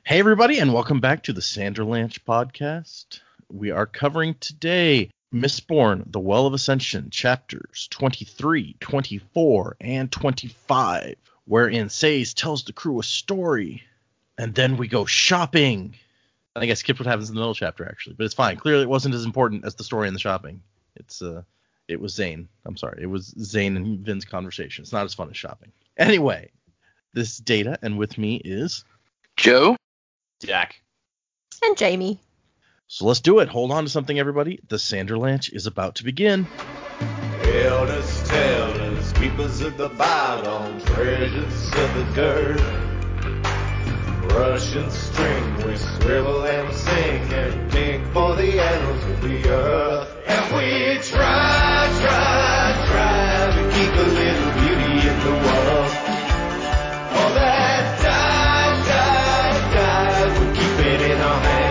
Hey, everybody, and welcome back to the Sanderlanche podcast. We are covering today Mistborn, The Well of Ascension, chapters 23, 24, and 25, wherein Sazed tells the crew a story, and then we go shopping. I think I skipped what happens in the middle chapter, actually, but it's fine. Clearly, it wasn't as important as the story and the shopping. It was Zane. I'm sorry. It was Zane and Vin's conversation. It's not as fun as shopping. Anyway, this is Data, and with me is Joe, Jack, and Jaymee. So let's do it. Hold on to something, everybody. The Sanderlanche is about to begin. Elders, tellers, keepers of the bottom, treasures of the dirt. Russian string, we swivel and sing and dig for the annals of the earth. And we try to keep a little beauty in the world. All that died, we keep it in our hands.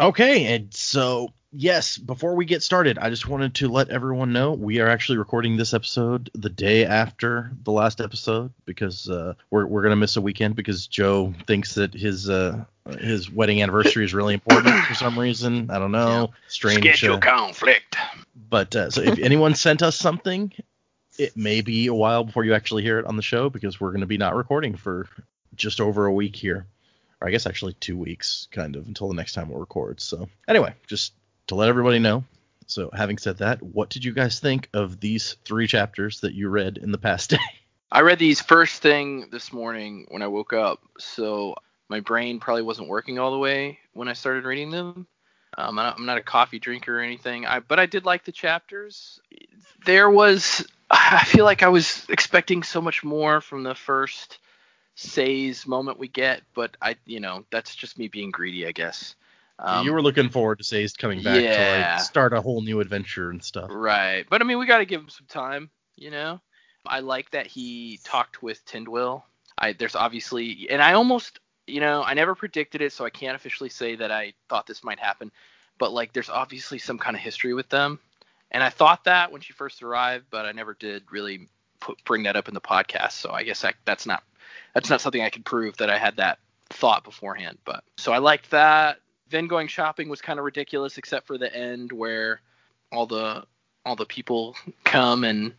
Okay, and so, yes, before we get started, I just wanted to let everyone know we are actually recording this episode the day after the last episode because we're going to miss a weekend because Joe thinks that his wedding anniversary is really important for some reason. I don't know. Strange. schedule conflict. But so if anyone sent us something, it may be a while before you actually hear it on the show because we're going to be not recording for just over a week here. Or I guess actually 2 weeks, kind of, until the next time we'll record. So anyway, just to let everybody know. So having said that, what did you guys think of these 3 chapters that you read in the past day? I read these first thing this morning when I woke up, so my brain probably wasn't working all the way when I started reading them. I'm not a coffee drinker or anything, but I did like the chapters. I feel like I was expecting so much more from the first Sazed moment we get, but that's just me being greedy, I guess. You were looking forward to Sazed coming back to start a whole new adventure and stuff. Right. But I mean, we got to give him some time, I like that he talked with Tindwyl. There's obviously, and I almost, I never predicted it, so I can't officially say that I thought this might happen, but like there's obviously some kind of history with them. And I thought that when she first arrived, but I never did really bring that up in the podcast. So I guess that's not something I could prove that I had that thought beforehand. But so I liked that. Then going shopping was kind of ridiculous, except for the end where all the people come and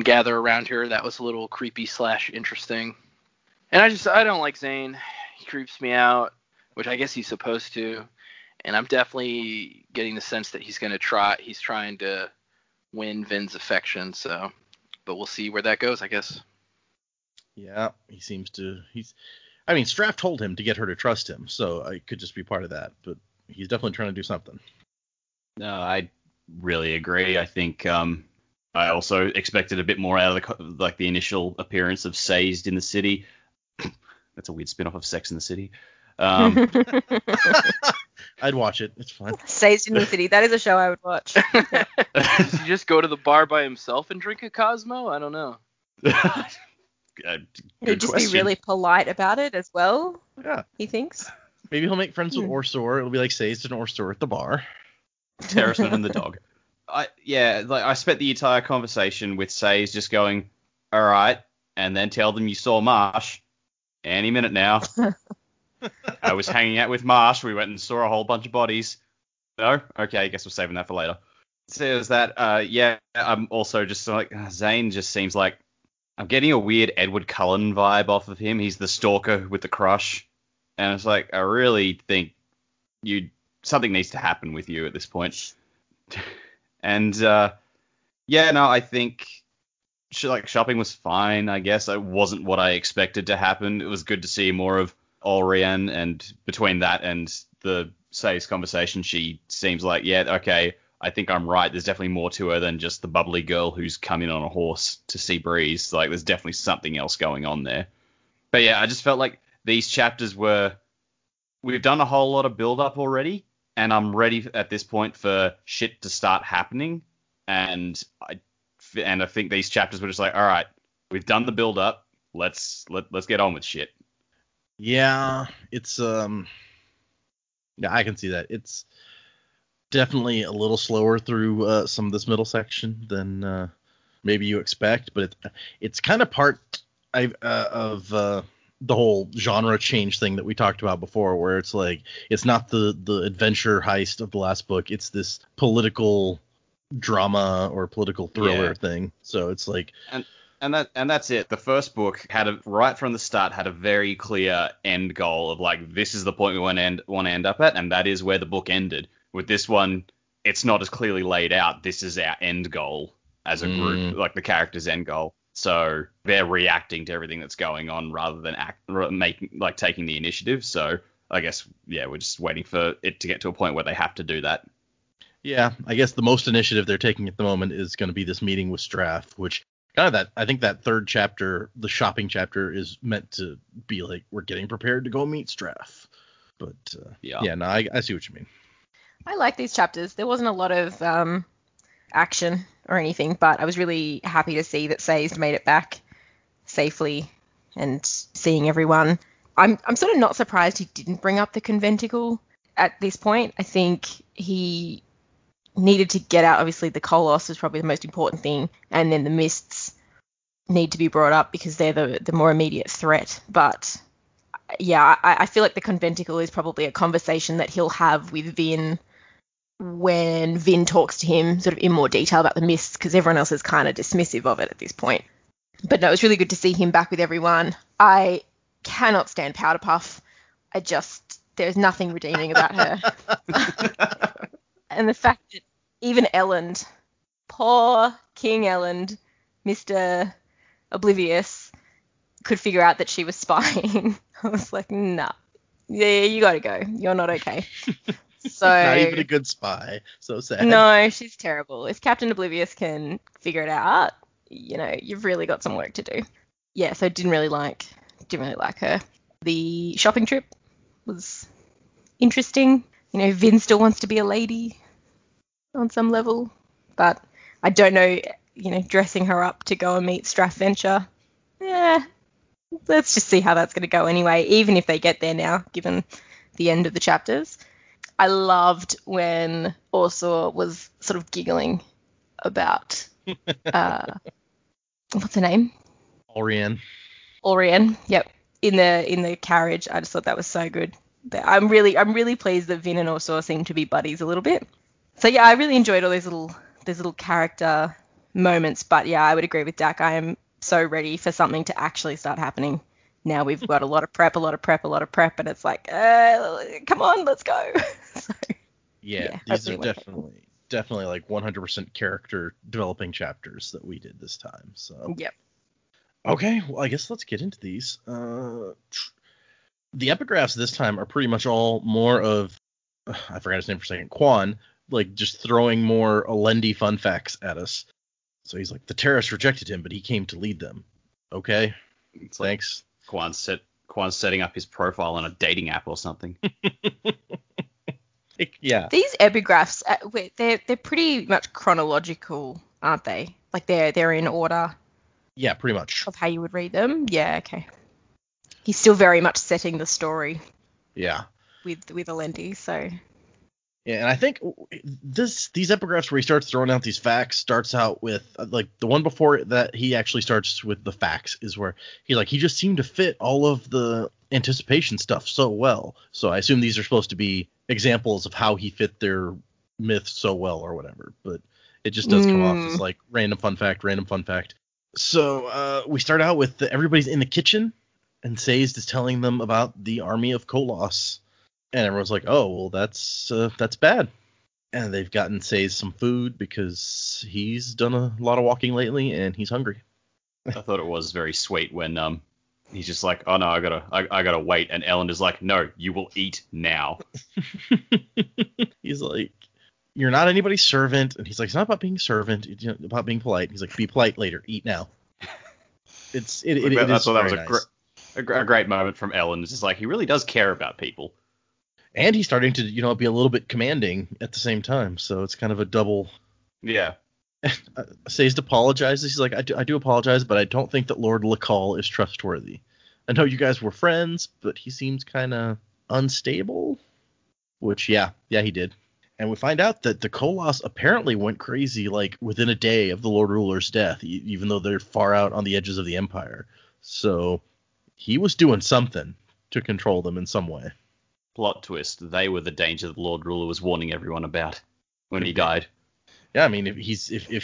gather around her. That was a little creepy / interesting. And I don't like Zane. He creeps me out, which I guess he's supposed to. And I'm definitely getting the sense that he's trying to win Vin's affection. So, but we'll see where that goes, I guess. Yeah, he seems to. Straff told him to get her to trust him, so it could just be part of that. But he's definitely trying to do something. no, I really agree. I think I also expected a bit more out of the initial appearance of Sazed in the city. That's a weird spin-off of Sex in the City. I'd watch it. It's fine. Sazed in the City. That is a show I would watch. Does he just go to the bar by himself and drink a Cosmo? I don't know. He'd just be really polite about it as well. Yeah. He thinks. Maybe he'll make friends with Orsor. It'll be like Sazed and Orsor at the bar. Terrasman and the dog. I spent the entire conversation with Sazed just going, all right, and then tell them you saw Marsh. Any minute now. I was hanging out with Marsh. We went and saw a whole bunch of bodies. No? Okay, I guess we're saving that for later. Says that, I'm also just like, Zane just seems like, I'm getting a weird Edward Cullen vibe off of him. He's the stalker with the crush. And it's like, I really think something needs to happen with you at this point. And, I think shopping was fine, I guess. It wasn't what I expected to happen. It was good to see more of Allrianne, and between that and the Sazed conversation, she seems like, I think I'm right. There's definitely more to her than just the bubbly girl who's come in on a horse to see Breeze. Like, there's definitely something else going on there. But yeah, I just felt like these chapters we've done a whole lot of build-up already, and I'm ready at this point for shit to start happening. And I think these chapters were just like, all right, we've done the build-up. Let's get on with shit. Yeah, it's I can see that. It's definitely a little slower through some of this middle section than maybe you expect, but it's kind of part of the whole genre change thing that we talked about before, where it's like it's not the adventure heist of the last book, it's this political drama or political thriller thing. So it's like and that's it. The first book right from the start had a very clear end goal of like, this is the point we want to end up at, and that is where the book ended. With this one, it's not as clearly laid out. This is our end goal as a group, like the character's end goal. So they're reacting to everything that's going on rather than taking the initiative. So I guess, we're just waiting for it to get to a point where they have to do that. Yeah, I guess the most initiative they're taking at the moment is going to be this meeting with Strath, which I think that third chapter, the shopping chapter, is meant to be like, we're getting prepared to go meet Strath. But I see what you mean. I like these chapters. There wasn't a lot of action or anything, but I was really happy to see that Sazed made it back safely and seeing everyone. I'm sort of not surprised he didn't bring up the conventicle at this point. I think he needed to get out. Obviously, the Koloss was probably the most important thing, and then the Mists need to be brought up because they're the more immediate threat. But yeah, I feel like the conventicle is probably a conversation that he'll have with Vin when Vin talks to him sort of in more detail about the Mists, because everyone else is kind of dismissive of it at this point. But no, it was really good to see him back with everyone. I cannot stand Powderpuff. There's nothing redeeming about her. And the fact that even Elend, poor King Elend, Mr. Oblivious, could figure out that she was spying. I was like, nah. Yeah, you gotta go. You're not okay. So not even a good spy. So sad. No, she's terrible. If Captain Oblivious can figure it out, you've really got some work to do. Yeah, so didn't really like her. The shopping trip was interesting. Vin still wants to be a lady on some level, but I don't know, dressing her up to go and meet Strathventure. Yeah, let's just see how that's going to go anyway, even if they get there now, given the end of the chapters. I loved when Ursula was sort of giggling about what's her name? Allrianne. Yep. In the carriage. I just thought that was so good. I'm really pleased that Vin and Ursula seem to be buddies a little bit. So yeah, I really enjoyed all these little character moments. But yeah, I would agree with Dak. I am so ready for something to actually start happening. Now we've got a lot of prep, and it's like, come on, let's go. So, yeah, these are definitely like 100% character developing chapters that we did this time. So yep. Okay, well, I guess let's get into these. The epigraphs this time are pretty much all more of, I forgot his name for a second, Quan, like just throwing more Alendi fun facts at us. So he's like, the terrorists rejected him, but he came to lead them. Okay, thanks. Quan's setting up his profile on a dating app or something. Yeah. These epigraphs, they're pretty much chronological, aren't they? Like they're in order. Yeah, pretty much. Of how you would read them. Yeah, okay. He's still very much setting the story. Yeah. With Alendi, so. Yeah, and I think these epigraphs where he starts throwing out these facts starts out with, like, the one before that he actually starts with the facts is where he just seemed to fit all of the anticipation stuff so well. So I assume these are supposed to be examples of how he fit their myth so well or whatever. But it just does come off as like random fun fact. So we start out with everybody's in the kitchen and Sazed is telling them about the army of Koloss. And everyone's like, oh, well, that's bad. And they've gotten Sazed some food because he's done a lot of walking lately and he's hungry. I thought it was very sweet when he's just like, oh no, I gotta wait, and Ellen is like, no, you will eat now. He's like, you're not anybody's servant, and he's like, it's not about being servant, it's about being polite. He's like, be polite later, eat now. I thought that was a great moment from Ellen. It's just like, he really does care about people. And he's starting to, be a little bit commanding at the same time. So it's kind of a double. Yeah. Sazed apologizes. He's like, I do apologize, but I don't think that Lord Lacal is trustworthy. I know you guys were friends, but he seems kind of unstable. Which, yeah, he did. And we find out that the Koloss apparently went crazy, like, within a day of the Lord Ruler's death, even though they're far out on the edges of the Empire. So he was doing something to control them in some way. Plot twist, they were the danger the Lord Ruler was warning everyone about when he died. Yeah, I mean, if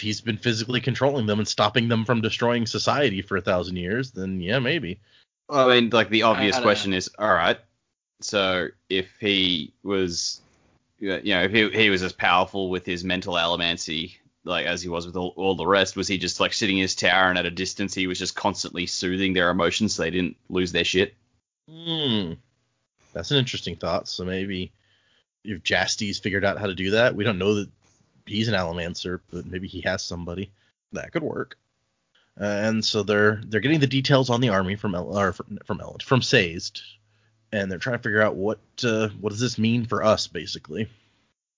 he's been physically controlling them and stopping them from destroying society for 1,000 years, then yeah, maybe. I mean, like, the obvious I don't question is, all right, so if he was, if he was as powerful with his mental allomancy, like, as he was with all the rest, was he just, like, sitting in his tower and at a distance he was just constantly soothing their emotions so they didn't lose their shit? That's an interesting thought. So maybe if Jasty's figured out how to do that, we don't know that he's an allomancer, but maybe he has somebody that could work. And so they're getting the details on the army from Sazed, and they're trying to figure out what does this mean for us, basically.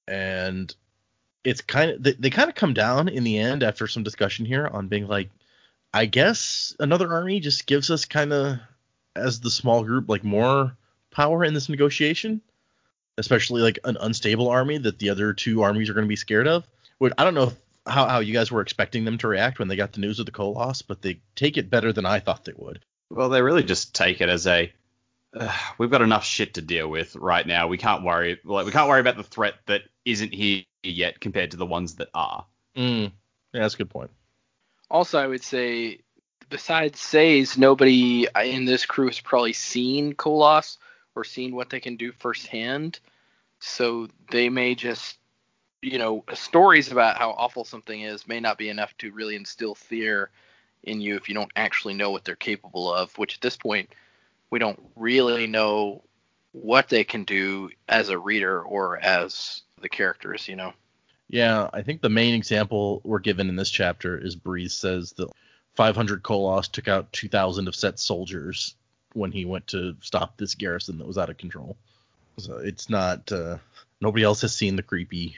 And it's they kind of come down in the end after some discussion here on being like, I guess another army just gives us kind of, as the small group, like, more power in this negotiation, especially like an unstable army that the other two armies are going to be scared of. Which I don't know how you guys were expecting them to react when they got the news of the Koloss, but they take it better than I thought they would. Well, they really just take it as we've got enough shit to deal with right now. We can't worry about the threat that isn't here yet compared to the ones that are. Yeah, that's a good point. Also, I would say, besides Sazed, nobody in this crew has probably seen Koloss or seen what they can do firsthand. So they may just, stories about how awful something is may not be enough to really instill fear in you if you don't actually know what they're capable of, which at this point, we don't really know what they can do as a reader or as the characters, Yeah, I think the main example we're given in this chapter is Breeze says that 500 Koloss took out 2,000 of Set's soldiers when he went to stop this garrison that was out of control. So it's not, nobody else has seen the creepy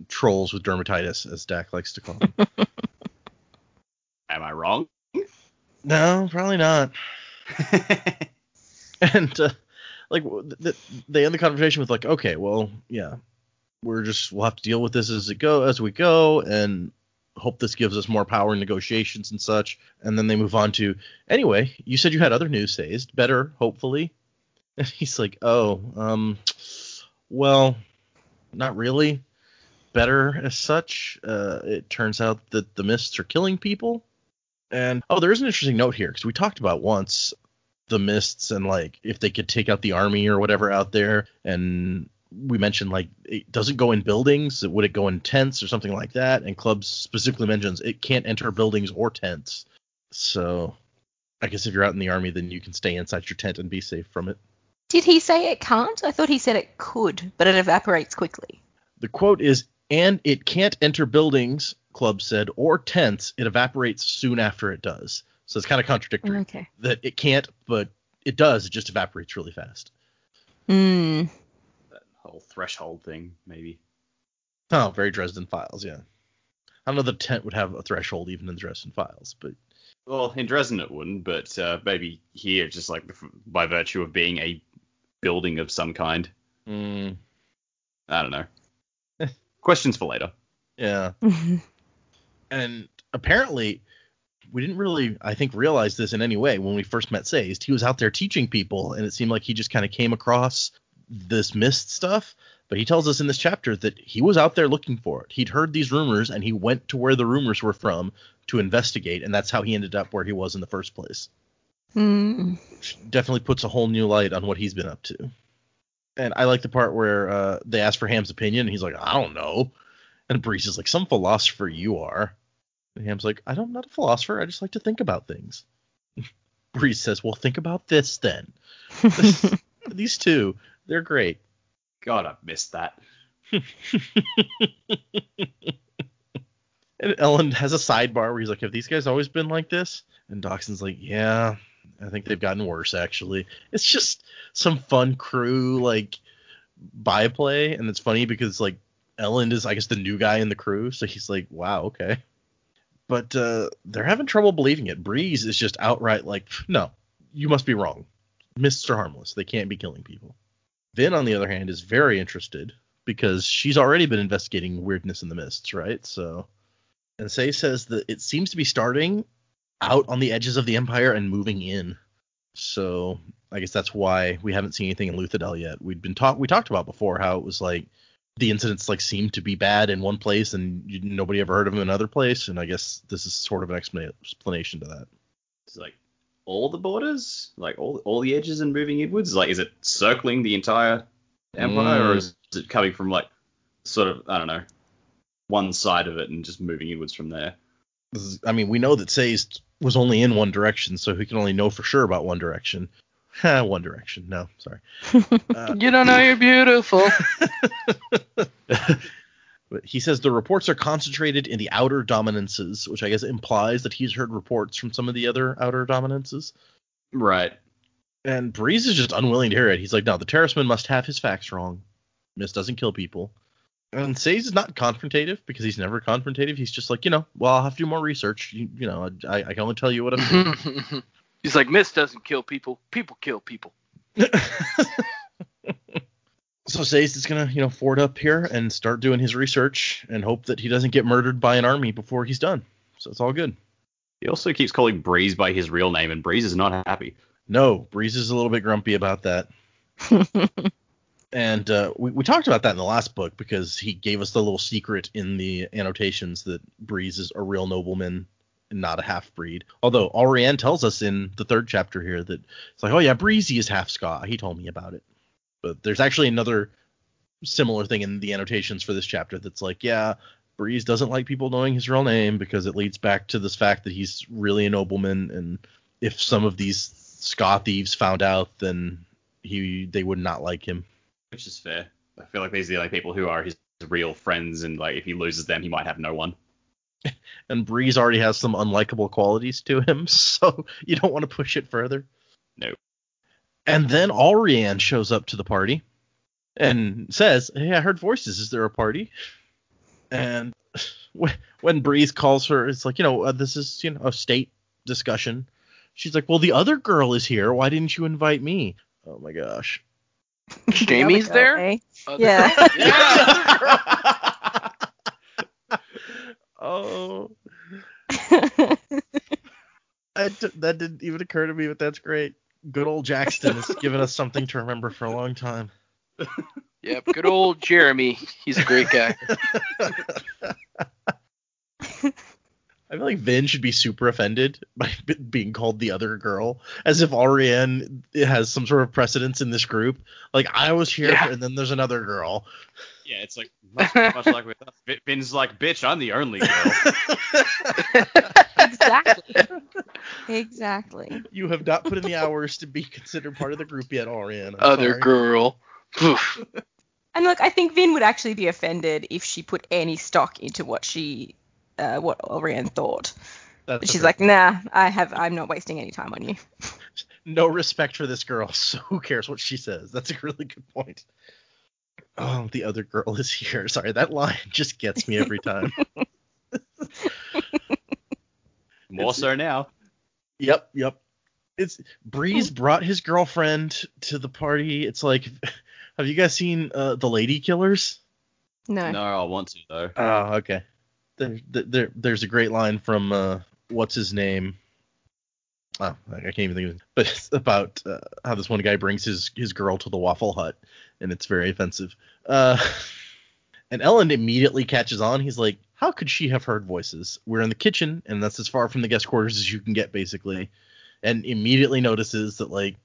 trolls with dermatitis, as Dak likes to call them. Am I wrong? No, probably not. And they end the conversation with like, okay, well, yeah, we'll have to deal with this as we go, and hope this gives us more power in negotiations and such. And then they move on to, anyway, you said you had other news, Sazed, better, hopefully. And he's like, well, not really better as such. It turns out that the mists are killing people. And there is an interesting note here, because we talked about once the mists and like if they could take out the army or whatever out there, and we mentioned like it doesn't go in buildings. Would it go in tents or something like that? And Clubs specifically mentions it can't enter buildings or tents. So I guess if you're out in the army, then you can stay inside your tent and be safe from it. Did he say it can't? I thought he said it could, but it evaporates quickly. The quote is, and it can't enter buildings, Club said, or tents. It evaporates soon after it does. So it's kind of contradictory. Okay. That it can't, but it does. It just evaporates really fast. That whole threshold thing, maybe. Oh, very Dresden Files, yeah. I don't know the tent would have a threshold even in the Dresden Files, but... Well, in Dresden it wouldn't, but maybe here, just like by virtue of being a building of some kind. I don't know. Questions for later. Yeah. And apparently, we didn't really, I think, realize this in any way when we first met Sazed. He was out there teaching people, and it seemed like he just kind of came across this mist stuff. But he tells us in this chapter that he was out there looking for it. He'd heard these rumors, and he went to where the rumors were from to investigate, and that's how he ended up where he was in the first place. Which definitely puts a whole new light on what he's been up to. And I like the part where they ask for Ham's opinion, and he's like, I don't know. And Breeze is like, some philosopher you are. And Ham's like, I'm not a philosopher. I just like to think about things. Breeze says, well, think about this then. These two, they're great. God, I've missed that. And Ellen has a sidebar where he's like, have these guys always been like this? And Dawson's like, yeah, I think they've gotten worse, actually. It's just some fun crew, like, byplay. And it's funny because, like, Ellen is, I guess, the new guy in the crew. So he's like, wow, okay. But they're having trouble believing it. Breeze is just outright like, no, you must be wrong. Mists are harmless. They can't be killing people. Vin, on the other hand, is very interested because she's already been investigating weirdness in the mists, right? So, and Say says that it seems to be starting out on the edges of the Empire and moving in. So I guess that's why we haven't seen anything in Luthadel yet. We talked about before how it was like the incidents like seemed to be bad in one place and nobody ever heard of them in another place, and I guess this is sort of an explanation to that. It's like all the borders, like all the edges and moving inwards. Like, is it circling the entire empire, or is it coming from like sort of, I don't know, one side of it and just moving inwards from there? We know that Sazed was only in one direction, so he can only know for sure about one direction. One Direction. No, sorry. You don't know you're beautiful. But he says the reports are concentrated in the outer dominances, which I guess implies that he's heard reports from some of the other outer dominances. Right. And Breeze is just unwilling to hear it. He's like, no, the Terraceman must have his facts wrong. Mist doesn't kill people. And Sazed is not confrontative because he's never confrontative. He's just like, well, I'll have to do more research. I can only tell you what I'm doing. He's like, Mist doesn't kill people. People kill people. So Sazed is going to, ford up here and start doing his research and hope that he doesn't get murdered by an army before he's done. So it's all good. He also keeps calling Breeze by his real name, and Breeze is not happy. No, Breeze is a little bit grumpy about that. And we talked about that in the last book because he gave us the little secret in the annotations that Breeze is a real nobleman and not a half-breed. Although Allrianne tells us in the 3rd chapter here that it's like, oh yeah, Breezy is half Skaa. He told me about it. But there's actually another similar thing in the annotations for this chapter that's like, yeah, Breeze doesn't like people knowing his real name because it leads back to this fact that he's really a nobleman, and if some of these Skaa thieves found out, then they would not like him. Which is fair. I feel like these are the only people who are his real friends, and like if he loses them, he might have no one. And Breeze already has some unlikable qualities to him, so you don't want to push it further. No. And then Allrianne shows up to the party and says, hey, I heard voices. Is there a party? And when Breeze calls her, it's like, this is, a state discussion. She's like, well, the other girl is here. Why didn't you invite me? Oh, my gosh. Jaymee's there? Eh? Yeah. Oh. That didn't even occur to me, but that's great. Good old Jackson has given us something to remember for a long time. Yep, good old Jeremy. He's a great guy. I feel like Vin should be super offended by being called the other girl, as if Allrianne has some sort of precedence in this group. Like, I was here, and then there's another girl. Yeah, it's like much like with us. Vin's like, bitch, I'm the only girl. Exactly. You have not put in the hours to be considered part of the group yet, Allrianne. Other girl. And look, I think Vin would actually be offended if she put any stock into what Allrianne thought. She's like, nah, I'm not wasting any time on you. No respect for this girl, so who cares what she says? That's a really good point. Oh, the other girl is here. Sorry, that line just gets me every time. More so now. Yep. It's Breeze brought his girlfriend to the party. It's like, have you guys seen The Lady Killers? No, I want to though. Oh, okay. There's a great line from what's his name? Oh, I can't even think of it. But it's about how this one guy brings his girl to the Waffle Hut, and it's very offensive. And Ellen immediately catches on. He's like, how could she have heard voices? We're in the kitchen, and that's as far from the guest quarters as you can get, basically. And immediately notices that, like,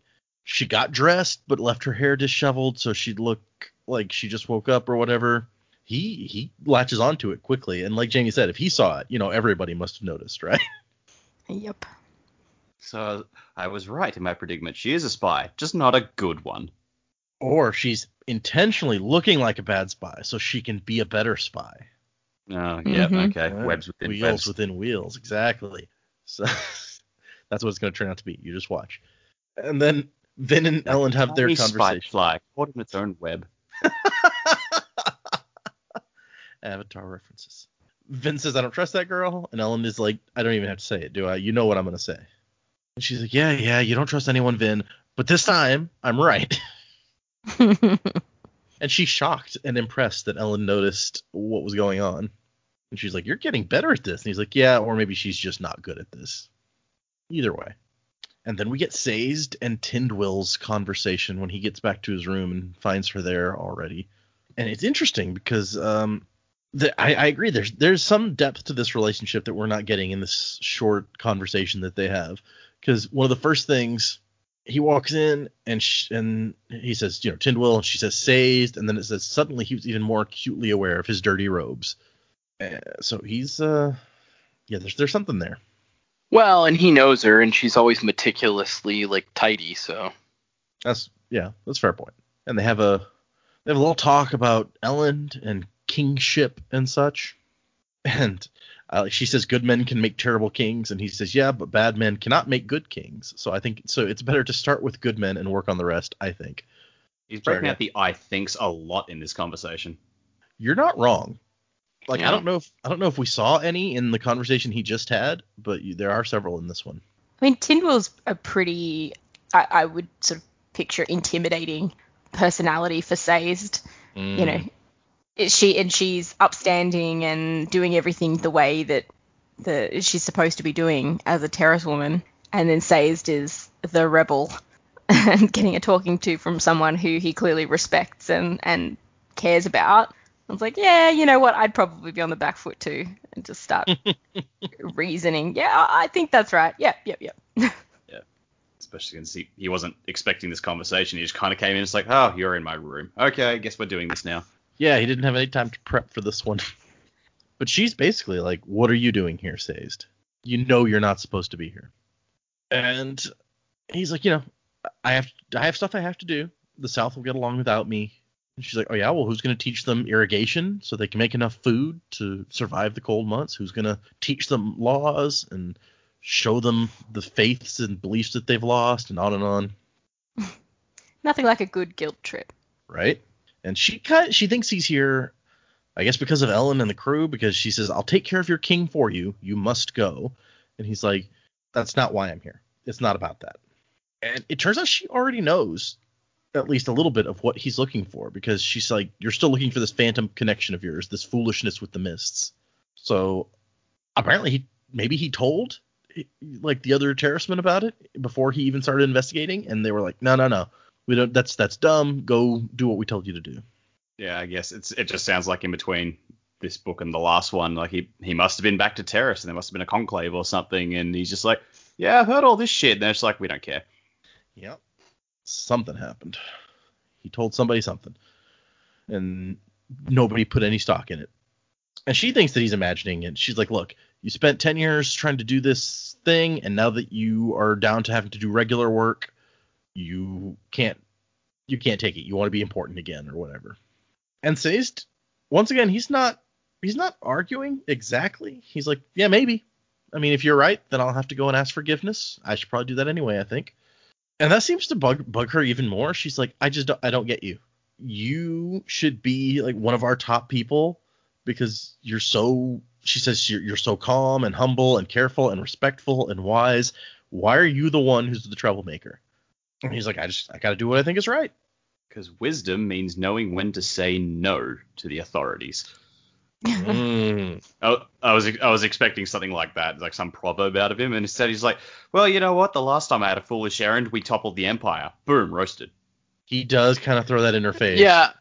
she got dressed, but left her hair disheveled, so she'd look like she just woke up or whatever. He latches onto it quickly. And like Jaymee said, if he saw it, everybody must have noticed, right? Yep. So I was right in my predicament. She is a spy, just not a good one. Or she's intentionally looking like a bad spy so she can be a better spy. Oh, yeah, okay. Webs within wheels webs. within wheels, exactly. So that's what it's going to turn out to be. You just watch. And then Vin and Ellen have their conversation. Fly caught in its own web. Avatar references. Vin says, I don't trust that girl. And Ellen is like, I don't even have to say it, do I? You know what I'm going to say. And she's like, yeah, you don't trust anyone, Vin. But this time, I'm right. And she's shocked and impressed that Ellen noticed what was going on. And she's like, you're getting better at this. And he's like, yeah, or maybe she's just not good at this. Either way. And then we get Sazed and Tindwyl's conversation when he gets back to his room and finds her there already. And it's interesting because I agree. There's some depth to this relationship that we're not getting in this short conversation that they have. Because one of the first things, he walks in and he says, Tindwyl, and she says Sazed, and then it says suddenly he was even more acutely aware of his dirty robes. So he's there's something there. Well, and he knows her, and she's always meticulously tidy. So that's a fair point. And they have a little talk about Elend and kingship and such. And she says good men can make terrible kings, and he says, yeah, but bad men cannot make good kings. So I think it's better to start with good men and work on the rest, I think. He's breaking out the I thinks a lot in this conversation. You're not wrong. Yeah. I don't know if we saw any in the conversation he just had, but there are several in this one. I mean, Tindwyl's a pretty, I would sort of picture intimidating personality for Sazed. She's upstanding and doing everything the way that she's supposed to be doing as a Terrace woman, and then Sazed is the rebel and getting a talking to from someone who he clearly respects and cares about. I was like, yeah, you know what? I'd probably be on the back foot too and just start reasoning. Yeah, I think that's right. Yep. Yeah. Especially since he wasn't expecting this conversation. He just kind of came in and it's like, oh, you're in my room. Okay, I guess we're doing this now. Yeah, he didn't have any time to prep for this one. But she's basically like, what are you doing here, Sazed? You know you're not supposed to be here. And he's like, I have stuff I have to do. The South will get along without me. And she's like, oh, yeah, well, who's going to teach them irrigation so they can make enough food to survive the cold months? Who's going to teach them laws and show them the faiths and beliefs that they've lost, and on and on? Nothing like a good guilt trip. Right? And she thinks he's here, I guess, because of Ellen and the crew, because she says, I'll take care of your king for you. You must go. And he's like, that's not why I'm here. It's not about that. And it turns out she already knows at least a little bit of what he's looking for, because she's like, you're still looking for this phantom connection of yours, this foolishness with the mists. So apparently he told the other terracemen about it before he even started investigating, and they were like, no, we don't, that's dumb, go do what we told you to do. Yeah, I guess it just sounds like in between this book and the last one, like he must have been back to Terrace, and there must have been a conclave or something, and he's just like, yeah, I've heard all this shit, and they're just like, we don't care. Yep. Something happened. He told somebody something, and nobody put any stock in it. And she thinks that he's imagining it. She's like, look, you spent 10 years trying to do this thing, and now that you are down to having to do regular work, you can't take it. You want to be important again or whatever. And Sazed, once again, he's not arguing exactly. He's like, yeah, maybe. I mean, if you're right, then I'll have to go and ask forgiveness. I should probably do that anyway, I think. And that seems to bug her even more. She's like, I don't get you. You should be like one of our top people because you're so, she says, you're so calm and humble and careful and respectful and wise. Why are you the one who's the troublemaker? And he's like, I got to do what I think is right. Because wisdom means knowing when to say no to the authorities. I was expecting something like that, like some proverb out of him, and instead he's like, well, you know what? The last time I had a foolish errand, we toppled the Empire. Boom, roasted. He does kind of throw that in her face. Yeah,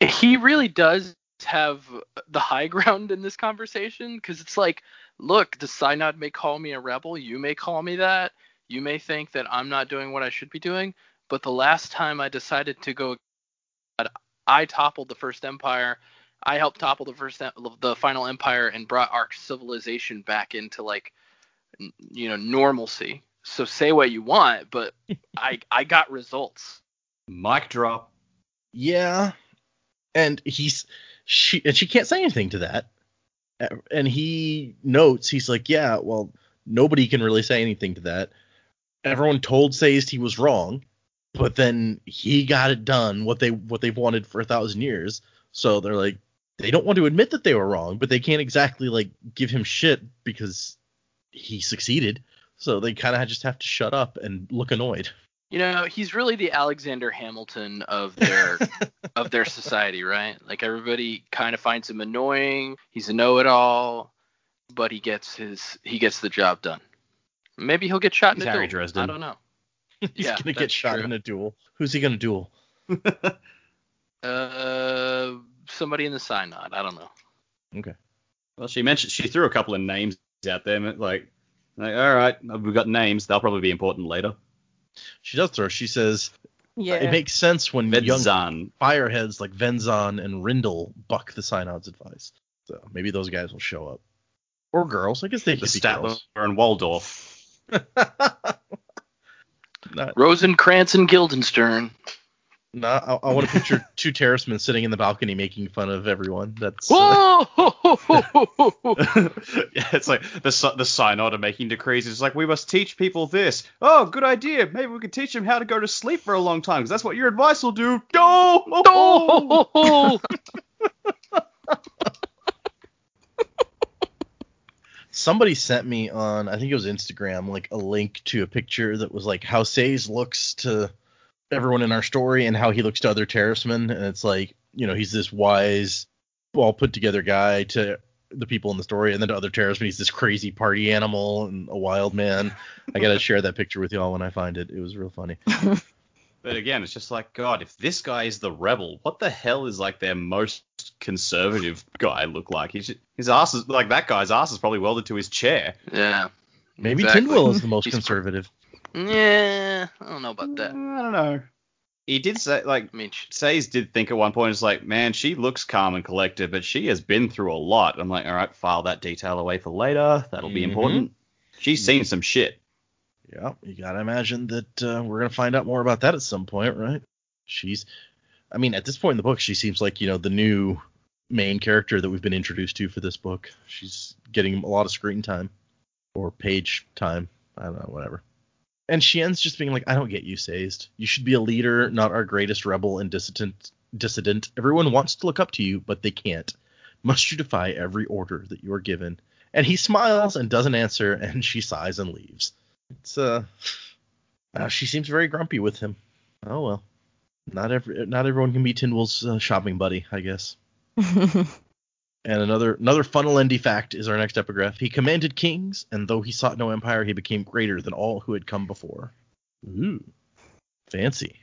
he really does have the high ground in this conversation, because it's like, look, the Synod may call me a rebel, you may call me that, you may think that I'm not doing what I should be doing, but the last time I decided to go, I toppled the First Empire. I helped topple the final empire and brought our civilization back into normalcy. So say what you want, but I got results. Mic drop. Yeah, and she can't say anything to that. And he notes, he's like, yeah, well, nobody can really say anything to that. Everyone told Sazed he was wrong, but then he got it done what they've wanted for 1,000 years. So they're like, they don't want to admit that they were wrong, but they can't exactly give him shit because he succeeded. So they kind of just have to shut up and look annoyed. He's really the Alexander Hamilton of their society, right? Like, everybody kind of finds him annoying. He's a know-it-all, but he gets the job done. Maybe he'll get shot in the Harry duel. Dresden. I don't know. He's Yeah, gonna get that's shot true. in a duel. Who's he gonna duel? Somebody in the synod. I don't know. Okay. Well, she threw a couple of names out there, like all right, we've got names. They'll probably be important later. She does throw. She says Yeah. it makes sense when young Vedzan. fireheads like Venzon and Rindle buck the Synod's advice. So maybe those guys will show up. Or girls. I guess they The could be Statler girls. and Waldorf. Rosencrantz and Guildenstern. No, I want to picture two terracemen sitting in the balcony making fun of everyone. That's Whoa! Yeah, it's like the synod are making decrees. It's like, we must teach people this. Oh, good idea. Maybe we could teach them how to go to sleep for a long time, because that's what your advice will do. Go! Somebody sent me on, I think it was Instagram, like a link to a picture that was like how Sazed looks to everyone in our story and how he looks to other terracemen. And it's like, he's this wise, well put together guy to the people in the story, and then to other terracemen, he's this crazy party animal and a wild man. I gotta share that picture with y'all when I find it. It was real funny. But again, it's just like, God, if this guy is the rebel, what the hell is like their most conservative guy look like? His ass is like, that guy's ass is probably welded to his chair. Yeah. Maybe Exactly. Tindwyl is the most He's conservative. Yeah, I don't know about that. I don't know. He did say, like, I mean, Sazed did think at one point, it's like, man, she looks calm and collected, but she has been through a lot. I'm like, all right, file that detail away for later. That'll be important. She's seen some shit. Yeah, you gotta imagine that we're gonna find out more about that at some point, right? At this point in the book, she seems like, the new main character that we've been introduced to for this book. She's getting a lot of screen time or page time. I don't know, whatever. And she ends just being like, I don't get you, Sazed. You should be a leader, not our greatest rebel and dissident. Everyone wants to look up to you, but they can't. Must you defy every order that you are given? And he smiles and doesn't answer, and she sighs and leaves. It's she seems very grumpy with him. Oh well, not everyone can be Tindwyl's shopping buddy, I guess. And another funnel-endy fact is our next epigraph. He commanded kings, and though he sought no empire, he became greater than all who had come before. Ooh, fancy.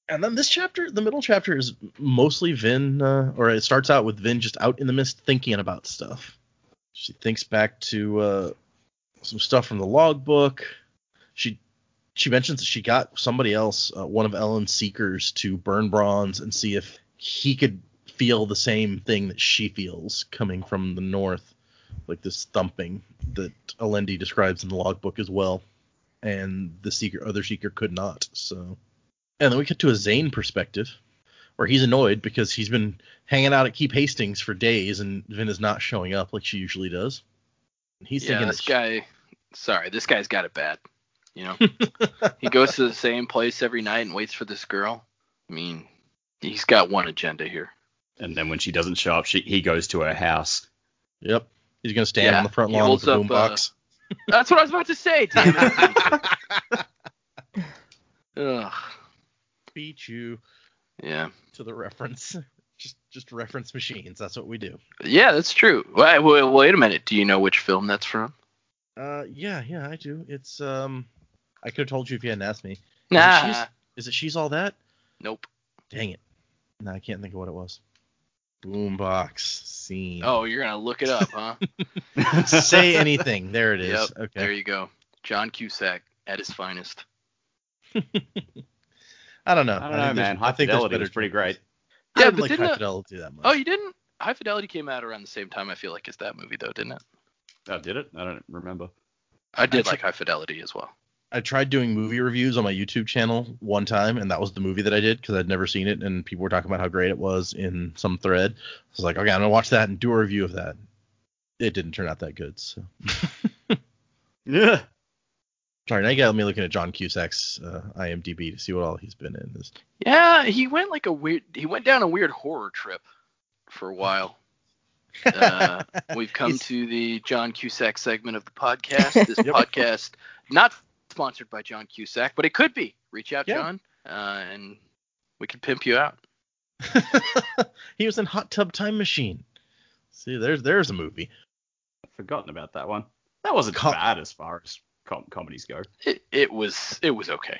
And then this chapter, the middle chapter, is mostly Vin, or it starts out with Vin just out in the mist thinking about stuff. She thinks back to some stuff from the logbook. She mentions that she got somebody else, one of Ellen's seekers, to burn bronze and see if he could feel the same thing that she feels coming from the north, like this thumping that Alendi describes in the logbook as well, and the other seeker could not. So, and then we get to a Zane perspective, where he's annoyed because he's been hanging out at Keep Hastings for days, and Vin is not showing up like she usually does. He's thinking this guy's got it bad. He goes to the same place every night and waits for this girl. I mean, he's got one agenda here. And then when she doesn't show up, he goes to her house. Yep. He's going to stand on the front lawn with the boombox. That's what I was about to say, damn it. Ugh. Beat you. Yeah. To the reference. Just reference machines. That's what we do. Yeah, that's true. Wait a minute. Do you know which film that's from? Yeah, I do. It's I could have told you if you hadn't asked me. Nah. Is it She's All That? Nope. Dang it. No, I can't think of what it was. Boombox scene. Oh, you're gonna look it up, huh? Say anything. There it is. Yep. Okay. There you go. John Cusack at his finest. I don't know. I don't know, man. High Fidelity was pretty great. I Yeah, didn't but like didn't High Fidelity that much. Oh, you didn't? High Fidelity came out around the same time, I feel like, as that movie, though, didn't it? Oh, did it? I don't remember. I did like High Fidelity as well. I tried doing movie reviews on my YouTube channel one time, and that was the movie that I did because I'd never seen it, and people were talking about how great it was in some thread. I was like, okay, I'm going to watch that and do a review of that. It didn't turn out that good, so. Yeah. Sorry, now you got me looking at John Cusack's IMDb to see what all he's been in. Yeah, he went down a weird horror trip for a while. We've come to the John Cusack segment of the podcast. This podcast not sponsored by John Cusack, but it could be. Reach out, John, and we can pimp you out. He was in Hot Tub Time Machine. See, there's a movie. I've forgotten about that one. That wasn't bad as far as comedies go. It was okay.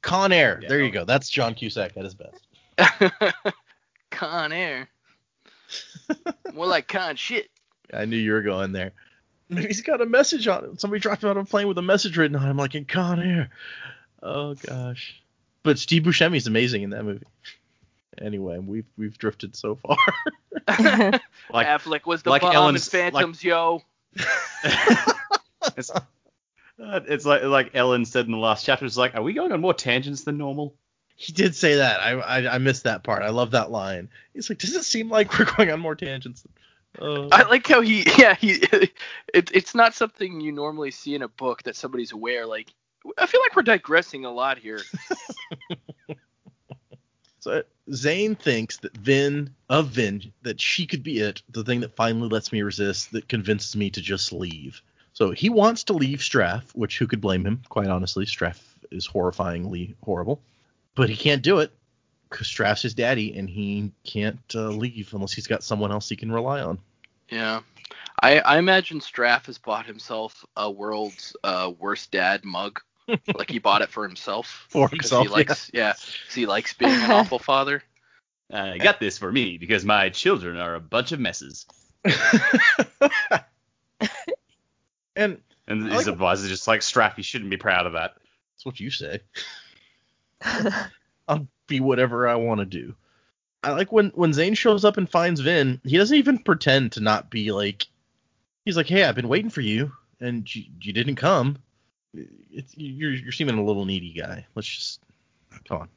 Con Air. Yeah. There you go. That's John Cusack at his best. Con Air. More like con shit. I knew you were going there. Maybe he's got a message on it. Somebody dropped him out of a plane with a message written on him, like in Con Air. Oh gosh. But Steve Buscemi's amazing in that movie. Anyway, we've drifted so far. Like Affleck was the like bomb Ellen's- in Phantoms, yo. It's like Ellen said in the last chapter. It's like, are we going on more tangents than normal? He did say that. I missed that part. I love that line. He's like, does it seem like we're going on more tangents? I like how it's not something you normally see in a book that somebody's aware. Like, I feel like we're digressing a lot here. So Zane thinks that Vin, that she could be it, the thing that finally lets me resist, that convinces me to just leave. So he wants to leave Straff, which who could blame him? Quite honestly, Straff is horrifyingly horrible. But he can't do it because Straff's his daddy, and he can't leave unless he's got someone else he can rely on. Yeah. I imagine Straff has bought himself a world's worst dad mug. Like he bought it for himself. For himself, he likes, yeah. 'Cause he likes being an awful father. I got this for me because my children are a bunch of messes. And his advisor's just like, Straff, you shouldn't be proud of that. that's what you say. I'll be whatever I want to do. I like when Zane shows up and finds Vin, he doesn't even pretend to not be like, he's like, hey, I've been waiting for you, and you didn't come. You're seeming a little needy, guy. Let's just, come on.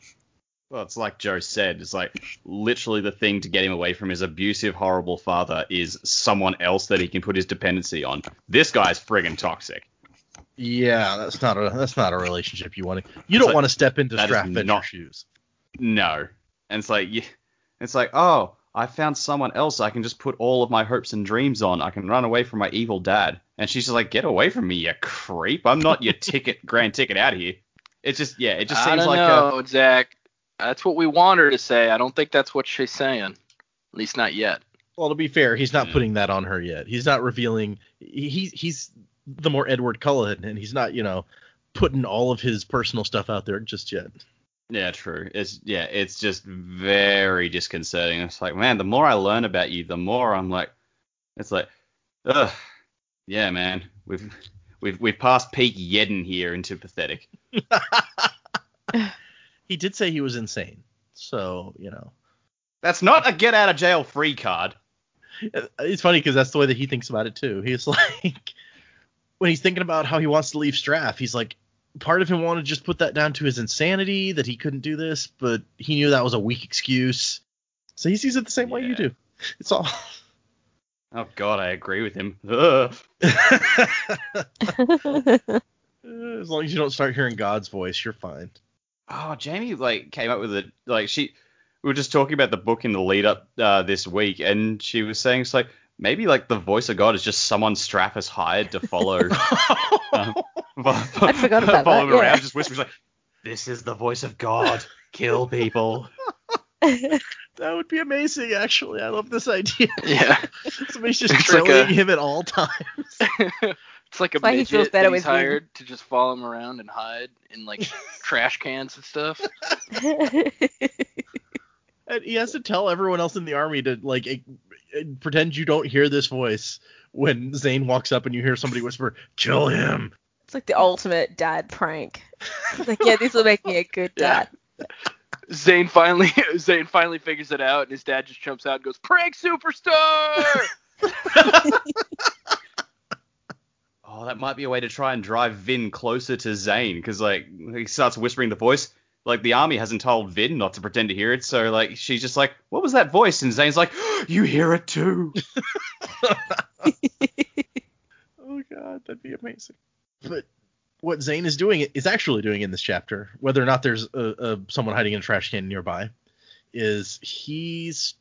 Well, it's like Joe said. It's like literally the thing to get him away from his abusive, horrible father is someone else that he can put his dependency on. This guy's friggin' toxic. Yeah, that's not a relationship you want to. You don't want to step into Straff Venture's shoes. No, and it's like, oh, I found someone else I can just put all of my hopes and dreams on. I can run away from my evil dad. And she's just like, get away from me, you creep. I'm not your grand ticket out of here. It just seems like I don't know, Zach. That's what we want her to say. I don't think that's what she's saying. At least not yet. Well, to be fair, he's not putting that on her yet. He's not revealing. He's the more Edward Cullen, and he's not, putting all of his personal stuff out there just yet. Yeah, true. It's just very disconcerting. It's like, man, the more I learn about you, the more I'm like, it's like, ugh, yeah, man, we've passed peak Yedden here into pathetic. He did say he was insane, so that's not a get out of jail free card. It's funny because that's the way that he thinks about it too. He's like, when he's thinking about how he wants to leave Straff, he's like, part of him wanted to just put that down to his insanity, that he couldn't do this, but he knew that was a weak excuse. So he sees it the same way you do. It's all. Oh God, I agree with him. As long as you don't start hearing God's voice, you're fine. Oh, Jaymee came up with it. We were just talking about the book in the lead up this week, and she was saying it's like maybe the voice of God is just someone Straff has hired to follow. I forgot about follow that. him around, just whispers like, "This is the voice of God. Kill people." That would be amazing, actually. I love this idea. Yeah. Somebody's just trailing him at all times. It's like a why he feels midget better that he's with me. hired to just follow him around and hide in trash cans and stuff. And he has to tell everyone else in the army to pretend you don't hear this voice when Zane walks up and you hear somebody whisper, "Kill him." It's like the ultimate dad prank. It's like, yeah, this will make me a good dad. Zane finally figures it out, and his dad just jumps out and goes, "Prank superstar!" Oh, that might be a way to try and drive Vin closer to Zane, because he starts whispering the voice. The army hasn't told Vin not to pretend to hear it, so she's just like, "What was that voice?" And Zane's like, "You hear it too." Oh God, that'd be amazing. But what Zane is actually doing in this chapter, whether or not there's someone hiding in a trash can nearby, is he's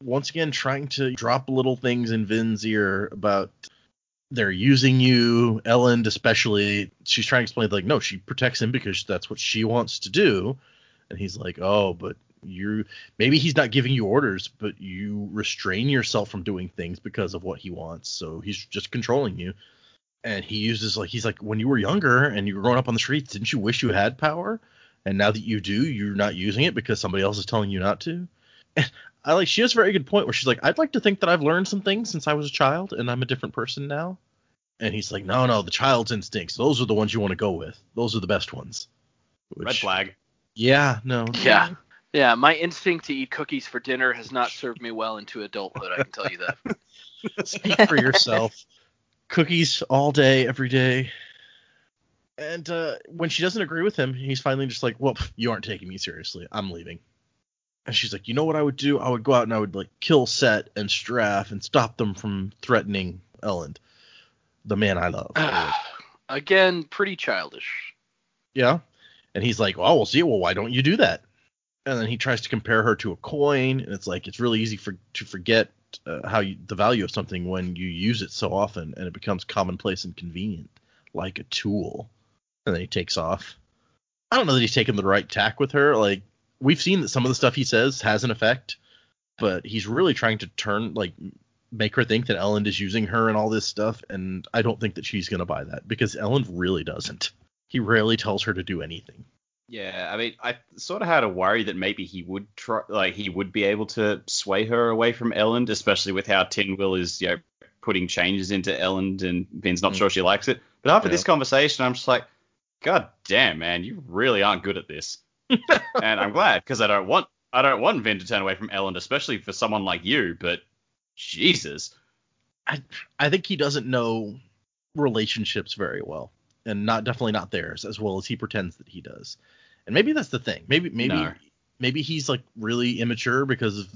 once again trying to drop little things in Vin's ear about they're using you. Ellen especially, she's trying to explain no, she protects him because that's what she wants to do. And he's like, oh, but maybe he's not giving you orders, but you restrain yourself from doing things because of what he wants. So he's just controlling you. And he uses he's like, when you were younger and you were growing up on the streets, didn't you wish you had power? And now that you do, you're not using it because somebody else is telling you not to. And she has a very good point where she's like, I'd like to think that I've learned some things since I was a child and I'm a different person now. And he's like, no, the child's instincts, those are the ones you want to go with. Those are the best ones. Red flag. Yeah, no. Yeah, my instinct to eat cookies for dinner has not served me well into adulthood, I can tell you that. Speak for yourself. Cookies all day, every day. And when she doesn't agree with him, he's finally just like, well, you aren't taking me seriously. I'm leaving. And she's like, you know what I would do? I would go out and I would kill Set and Straff and stop them from threatening Elend, the man I love. Again, pretty childish. Yeah. And he's like, well, we'll see. Well, why don't you do that? And then he tries to compare her to a coin. And it's like, it's really easy to forget the value of something when you use it so often and it becomes commonplace and convenient, like a tool. And then he takes off. I don't know that he's taken the right tack with her. We've seen that some of the stuff he says has an effect, but he's really trying to make her think that Elend is using her and all this stuff. And I don't think that she's going to buy that because Elend really doesn't. He rarely tells her to do anything. Yeah, I mean, I sort of had a worry that maybe he would try, he would be able to sway her away from Elend, especially with how Tindwyl is, putting changes into Elend and Vin's not sure she likes it. But after this conversation, I'm just like, God damn, man, you really aren't good at this. And I'm glad, because I don't want Vin to turn away from Elend, especially for someone like you, but Jesus. I think he doesn't know relationships very well, and definitely not theirs as well as he pretends that he does. And maybe that's the thing. Maybe he's really immature because of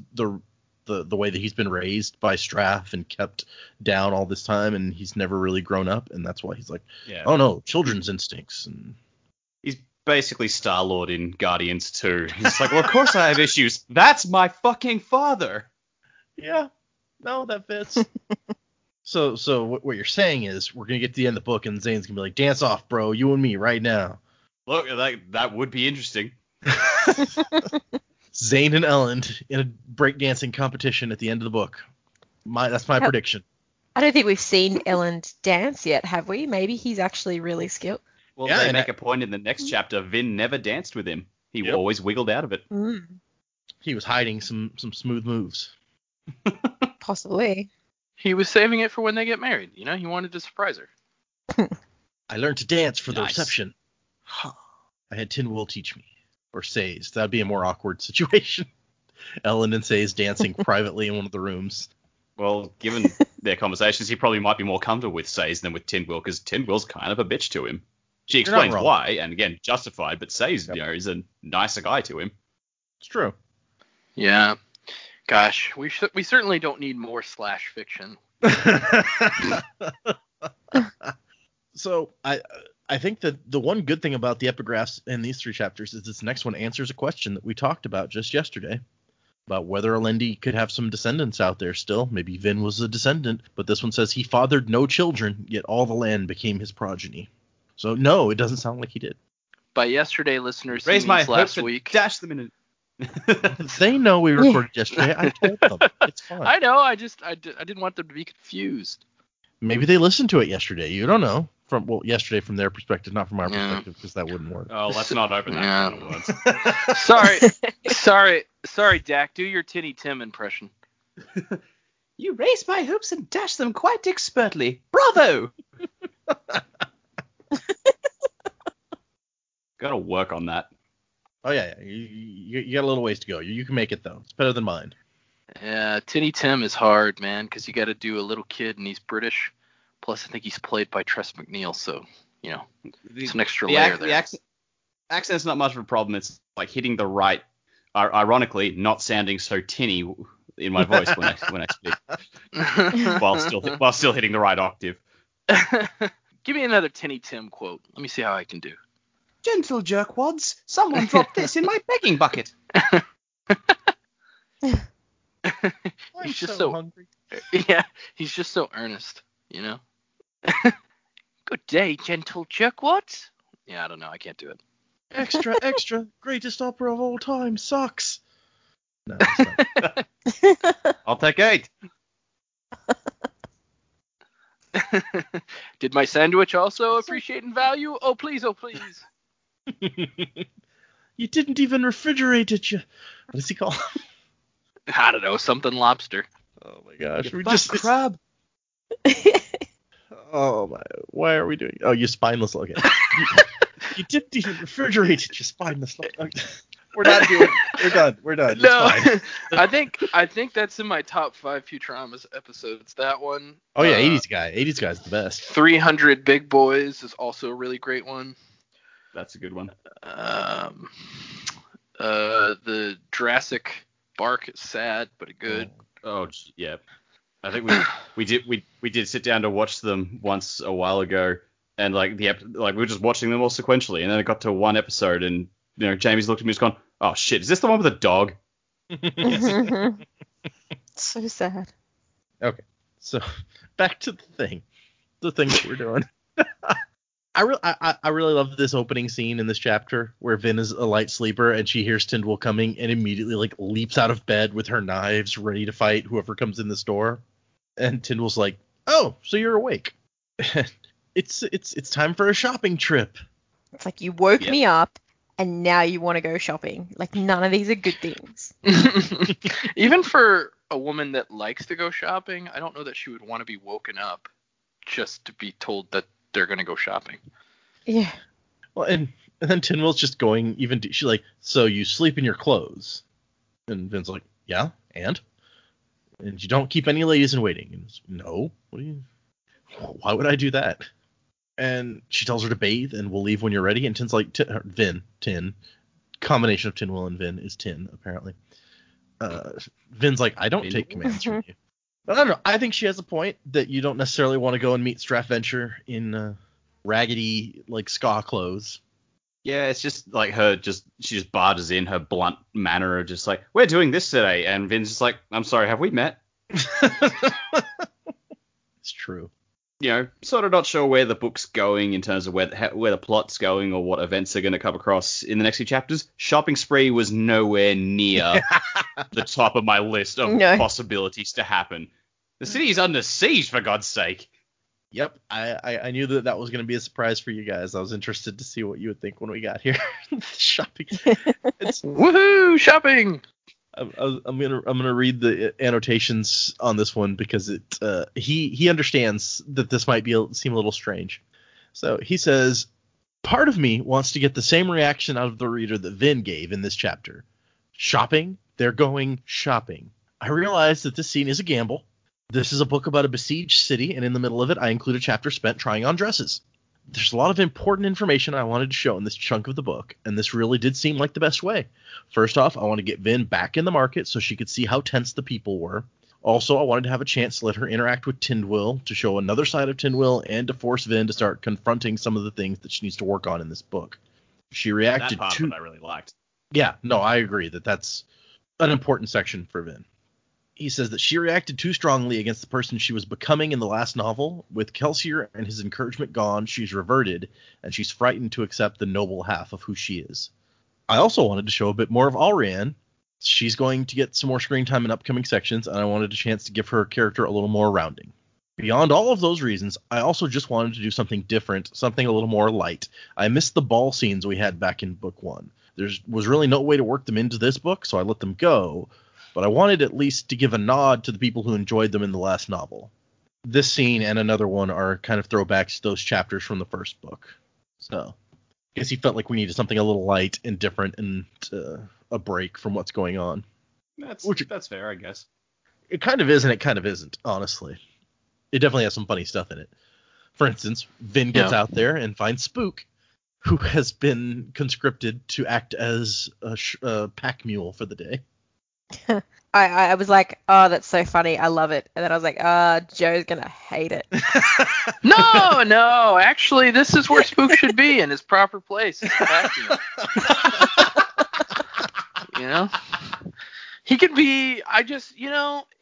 the way that he's been raised by Straff and kept down all this time, and he's never really grown up, and that's why he's like, oh no, children's instincts. And he's basically Star-Lord in Guardians 2. He's like, well, of course I have issues. That's my fucking father. Yeah, no, that fits. So what you're saying is we're gonna get to the end of the book and Zane's gonna be like, dance off, bro, you and me right now. Look, that would be interesting. Zane and Elend in a breakdancing competition at the end of the book. That's my prediction. I don't think we've seen Elend dance yet, have we? Maybe he's actually really skilled. Well, they make a point in the next chapter. Vin never danced with him. He always wiggled out of it. Mm. He was hiding some smooth moves. Possibly. He was saving it for when they get married. He wanted to surprise her. I learned to dance for the reception. I had Tindwyl teach me. Or Sazed. That'd be a more awkward situation. Elend and Sazed dancing privately in one of the rooms. Well, given their conversations, he probably might be more comfortable with Sazed than with Tindwyl, because Tindwyl's kind of a bitch to him. She explains why, and again, justified, but Sazed, is a nicer guy to him. It's true. Yeah. Gosh, we certainly don't need more slash fiction. So I think that the one good thing about the epigraphs in these 3 chapters is this next one answers a question that we talked about just yesterday about whether Alendi could have some descendants out there still. Maybe Vin was a descendant, but this one says he fathered no children, yet all the land became his progeny. So no, it doesn't sound like he did. By yesterday, listeners, raise my last hopes week. And dash them in. They know we recorded yesterday. I told them. It's fine. I know. I didn't want them to be confused. Maybe they listened to it yesterday. You don't know. Yesterday from their perspective, not from our perspective, because that wouldn't work. Oh, let's not open that can of words. Sorry, Dak. Do your Tinny Tim impression. You raise my hopes and dash them quite expertly. Bravo! Gotta work on that. Oh yeah. You got a little ways to go. You can make it though. It's better than mine. Yeah, Tinny Tim is hard, man, because you got to do a little kid and he's British. Plus, I think he's played by Tress MacNeille, so, it's an extra layer there. The accent's not much of a problem. It's like hitting the right, ironically, not sounding so tinny in my voice when I speak, while still hitting the right octave. Give me another Tinny Tim quote. Let me see how I can do. Gentle jerkwads, someone dropped this in my begging bucket. He's just so hungry. Yeah, he's just so earnest, Good day, gentle jerkwads. Yeah, I don't know. I can't do it. Extra, extra, greatest opera of all time sucks. No, I'll take 8. Did my sandwich also appreciate and value? Oh, please, oh, please. You didn't even refrigerate it. What does he call him? I don't know, something lobster. Oh my gosh. You crab. Oh my. Why are we doing? Oh, you spineless. Okay. You didn't even refrigerate it. You spineless. Okay. We're not doing. We're done. No, It's fine. I think that's in my top 5 Futurama episodes. That one. Oh yeah, 80s guy. 80s guy's the best. 300 Big Boys is also a really great one. That's a good one. The Jurassic Bark is sad but good. Oh yeah. I think we did sit down to watch them once a while ago, and like we were just watching them all sequentially, and then it got to one episode, and Jamie's looked at me and gone, "Oh shit, is this the one with the dog?" So sad. Okay, so back to the thing that we're doing. I really love this opening scene in this chapter where Vin is a light sleeper and she hears Tindwyl coming and immediately like leaps out of bed with her knives ready to fight whoever comes in this door. And Tindwyl's like, "Oh, so you're awake? It's time for a shopping trip." It's like you woke me up and now you want to go shopping. Like none of these are good things. Even for a woman that likes to go shopping, I don't know that she would want to be woken up just to be told that they're going to go shopping. Yeah. Well, and then Tindwyl's just going she's like, "So you sleep in your clothes?" And Vin's like, "Yeah, and you don't keep any ladies in waiting." And it's, "No, why would I do that?" And she tells her to bathe and we'll leave when you're ready. And Tin's like, Tin, combination of Tindwyl and Vin is Tin, apparently. Vin's like, "I don't take commands from you." But I don't know. I think she has a point that you don't necessarily want to go and meet Strathventure in raggedy, like, ska clothes. Yeah, it's just like she just barges in, her blunt manner of just like, "We're doing this today," and Vin's just like, "I'm sorry, have we met?" It's true. Sort of not sure where the book's going in terms of where the plot's going or what events are going to come across in the next few chapters. Shopping spree was nowhere near the top of my list of possibilities to happen. The city is under siege, for God's sake. Yep, I knew that was going to be a surprise for you guys. I was interested to see what you would think when we got here. Shopping. Woohoo, shopping! I'm gonna read the annotations on this one because he understands that this might seem a little strange. So he says, "Part of me wants to get the same reaction out of the reader that Vin gave in this chapter. Shopping? They're going shopping. I realize that this scene is a gamble. This is a book about a besieged city, and in the middle of it, I include a chapter spent trying on dresses. There's a lot of important information I wanted to show in this chunk of the book, and this really did seem like the best way. First off, I want to get Vin back in the market so she could see how tense the people were. Also, I wanted to have a chance to let her interact with Tindwyl to show another side of Tindwyl and to force Vin to start confronting some of the things that she needs to work on in this book." She reacted that part of it I really liked. Yeah, no, I agree that's an important section for Vin. He says that she reacted too strongly against the person she was becoming in the last novel. With Kelsier and his encouragement gone, she's reverted, and she's frightened to accept the noble half of who she is. I also wanted to show a bit more of Allrianne. She's going to get some more screen time in upcoming sections, and I wanted a chance to give her character a little more rounding. Beyond all of those reasons, I also just wanted to do something different, something a little more light. I missed the ball scenes we had back in book 1. There was really no way to work them into this book, so I let them go. But I wanted at least to give a nod to the people who enjoyed them in the last novel. This scene and another one are kind of throwbacks to those chapters from the first book. So I guess he felt like we needed something a little light and different and a break from what's going on. That's fair, I guess. It kind of is and it kind of isn't, honestly. It definitely has some funny stuff in it. For instance, Vin gets out there and finds Spook, who has been conscripted to act as a pack mule for the day. I was like, "Oh, that's so funny. I love it." And then I was like, Joe's going to hate it. No. Actually, this is where Spook should be in his proper place. He could be,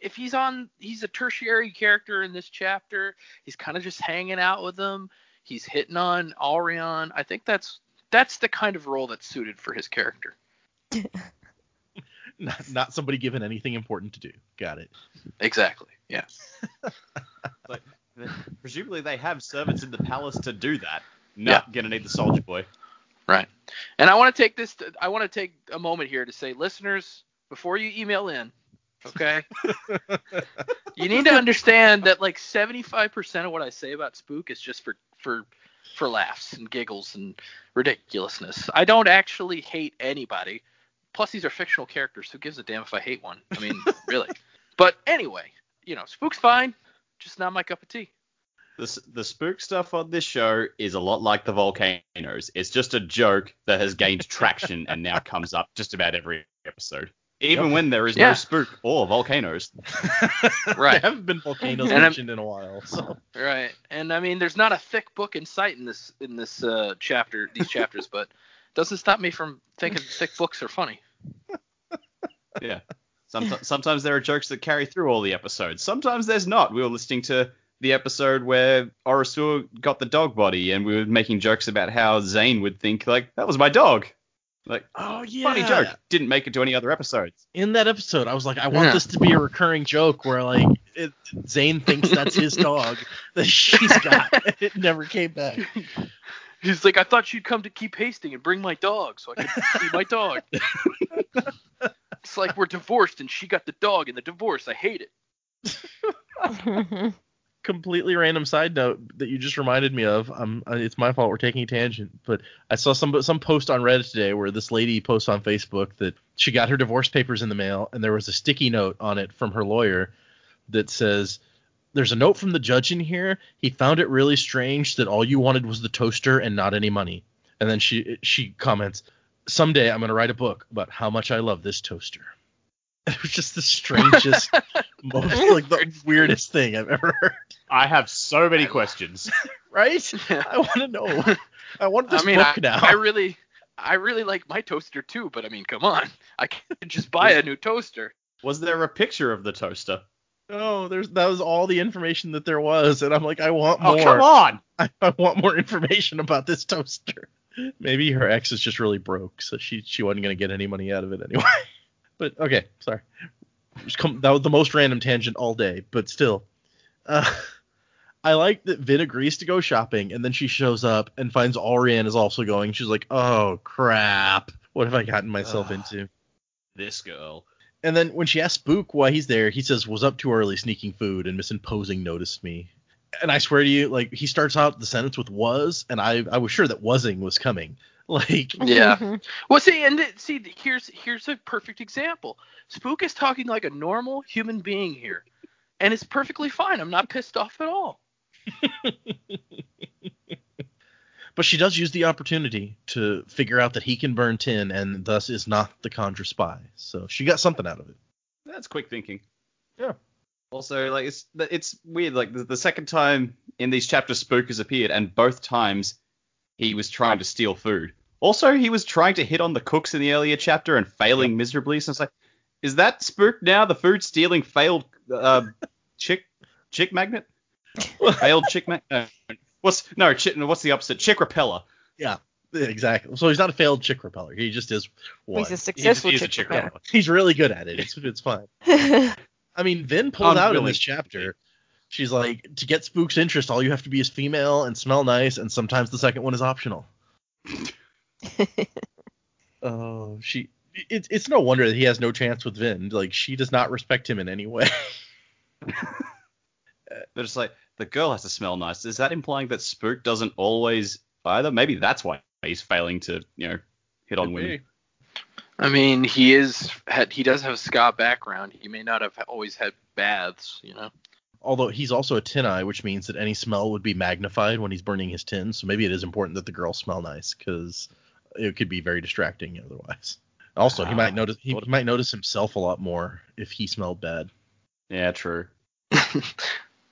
if he's a tertiary character in this chapter. He's kind of just hanging out with them. He's hitting on Allrianne. I think that's the kind of role that's suited for his character. Not somebody given anything important to do. Got it. Exactly. Yeah. Presumably they have servants in the palace to do that. Not gonna need the soldier boy. Right. And I want to take a moment here to say, listeners, before you email in, okay, you need to understand that like 75% of what I say about Spook is just for laughs and giggles and ridiculousness. I don't actually hate anybody. Plus, these are fictional characters. Who gives a damn if I hate one? I mean, really. But anyway, Spook's fine, just not my cup of tea. The Spook stuff on this show is a lot like the volcanoes. It's just a joke that has gained traction and now comes up just about every episode. Even when there is no Spook or volcanoes. Right. There haven't been volcanoes mentioned in a while. So. Right. And I mean, there's not a thick book in sight in this chapter, these chapters, but it doesn't stop me from thinking thick books are funny. Yeah. Sometimes there are jokes that carry through all the episodes. Sometimes there's not. We were listening to the episode where Orasur got the dog body, and we were making jokes about how Zane would think, like, that was my dog. Like, oh yeah, funny joke. Didn't make it to any other episodes. In that episode, I was like, I want this to be a recurring joke where like Zane thinks that's his dog that she's got. It never came back. He's like, I thought you'd come to Keep Hasting and bring my dog so I could see my dog. It's like we're divorced and she got the dog in the divorce. I hate it. Completely random side note that you just reminded me of. It's my fault. We're taking a tangent, but I saw some post on Reddit today where this lady posts on Facebook that she got her divorce papers in the mail, and there was a sticky note on it from her lawyer that says, "There's a note from the judge in here. He found it really strange that all you wanted was the toaster and not any money." And then she comments, "Someday I'm going to write a book about how much I love this toaster." It was just the strangest, most like the weirdest thing I've ever heard. I have so many questions. Right? I want to know. I want this book now. I really like my toaster too, but I mean, come on. I can't just buy a new toaster. Was there a picture of the toaster? No, that was all the information that there was, and I'm like, I want more. Oh, come on! I want more information about this toaster. Maybe her ex is just really broke, so she wasn't going to get any money out of it anyway. But, okay, sorry. That was the most random tangent all day, but still. I like that Vin agrees to go shopping, and then she shows up and finds Allrianne is also going. She's like, oh, crap. What have I gotten myself into? This girl. And then when she asks Spook why he's there, he says, was up too early sneaking food, and Miss Imposing noticed me. And I swear to you, like, he starts out the sentence with was, and I was sure that wasing was coming. Like, yeah. Well, here's a perfect example. Spook is talking like a normal human being here, and it's perfectly fine. I'm not pissed off at all. But she does use the opportunity to figure out that he can burn tin, and thus is not the Conjure spy. So she got something out of it. That's quick thinking. Yeah. Also, like, it's weird. Like, the second time in these chapters Spook has appeared, and both times he was trying to steal food. Also, he was trying to hit on the cooks in the earlier chapter and failing miserably. So it's like, is that Spook now? The food stealing failed chick magnet? Failed chick magnet? What's the opposite? Chick repeller. Yeah, exactly. So he's not a failed chick repeller. He just is one. He's a successful he's a chick repeller. He's really good at it. It's fine. I mean, Vin pulled out in this chapter. She's like, to get Spook's interest, all you have to be is female and smell nice, and sometimes the second one is optional. Oh, it's no wonder that he has no chance with Vin. Like, she does not respect him in any way. They're just like, the girl has to smell nice. Is that implying that Spook doesn't always either? Maybe that's why he's failing to, hit on women. I mean, he does have a ska background. He may not have always had baths, Although he's also a tin eye, which means that any smell would be magnified when he's burning his tin. So maybe it is important that the girls smell nice, because it could be very distracting otherwise. Also, he might notice himself a lot more if he smelled bad. Yeah, true.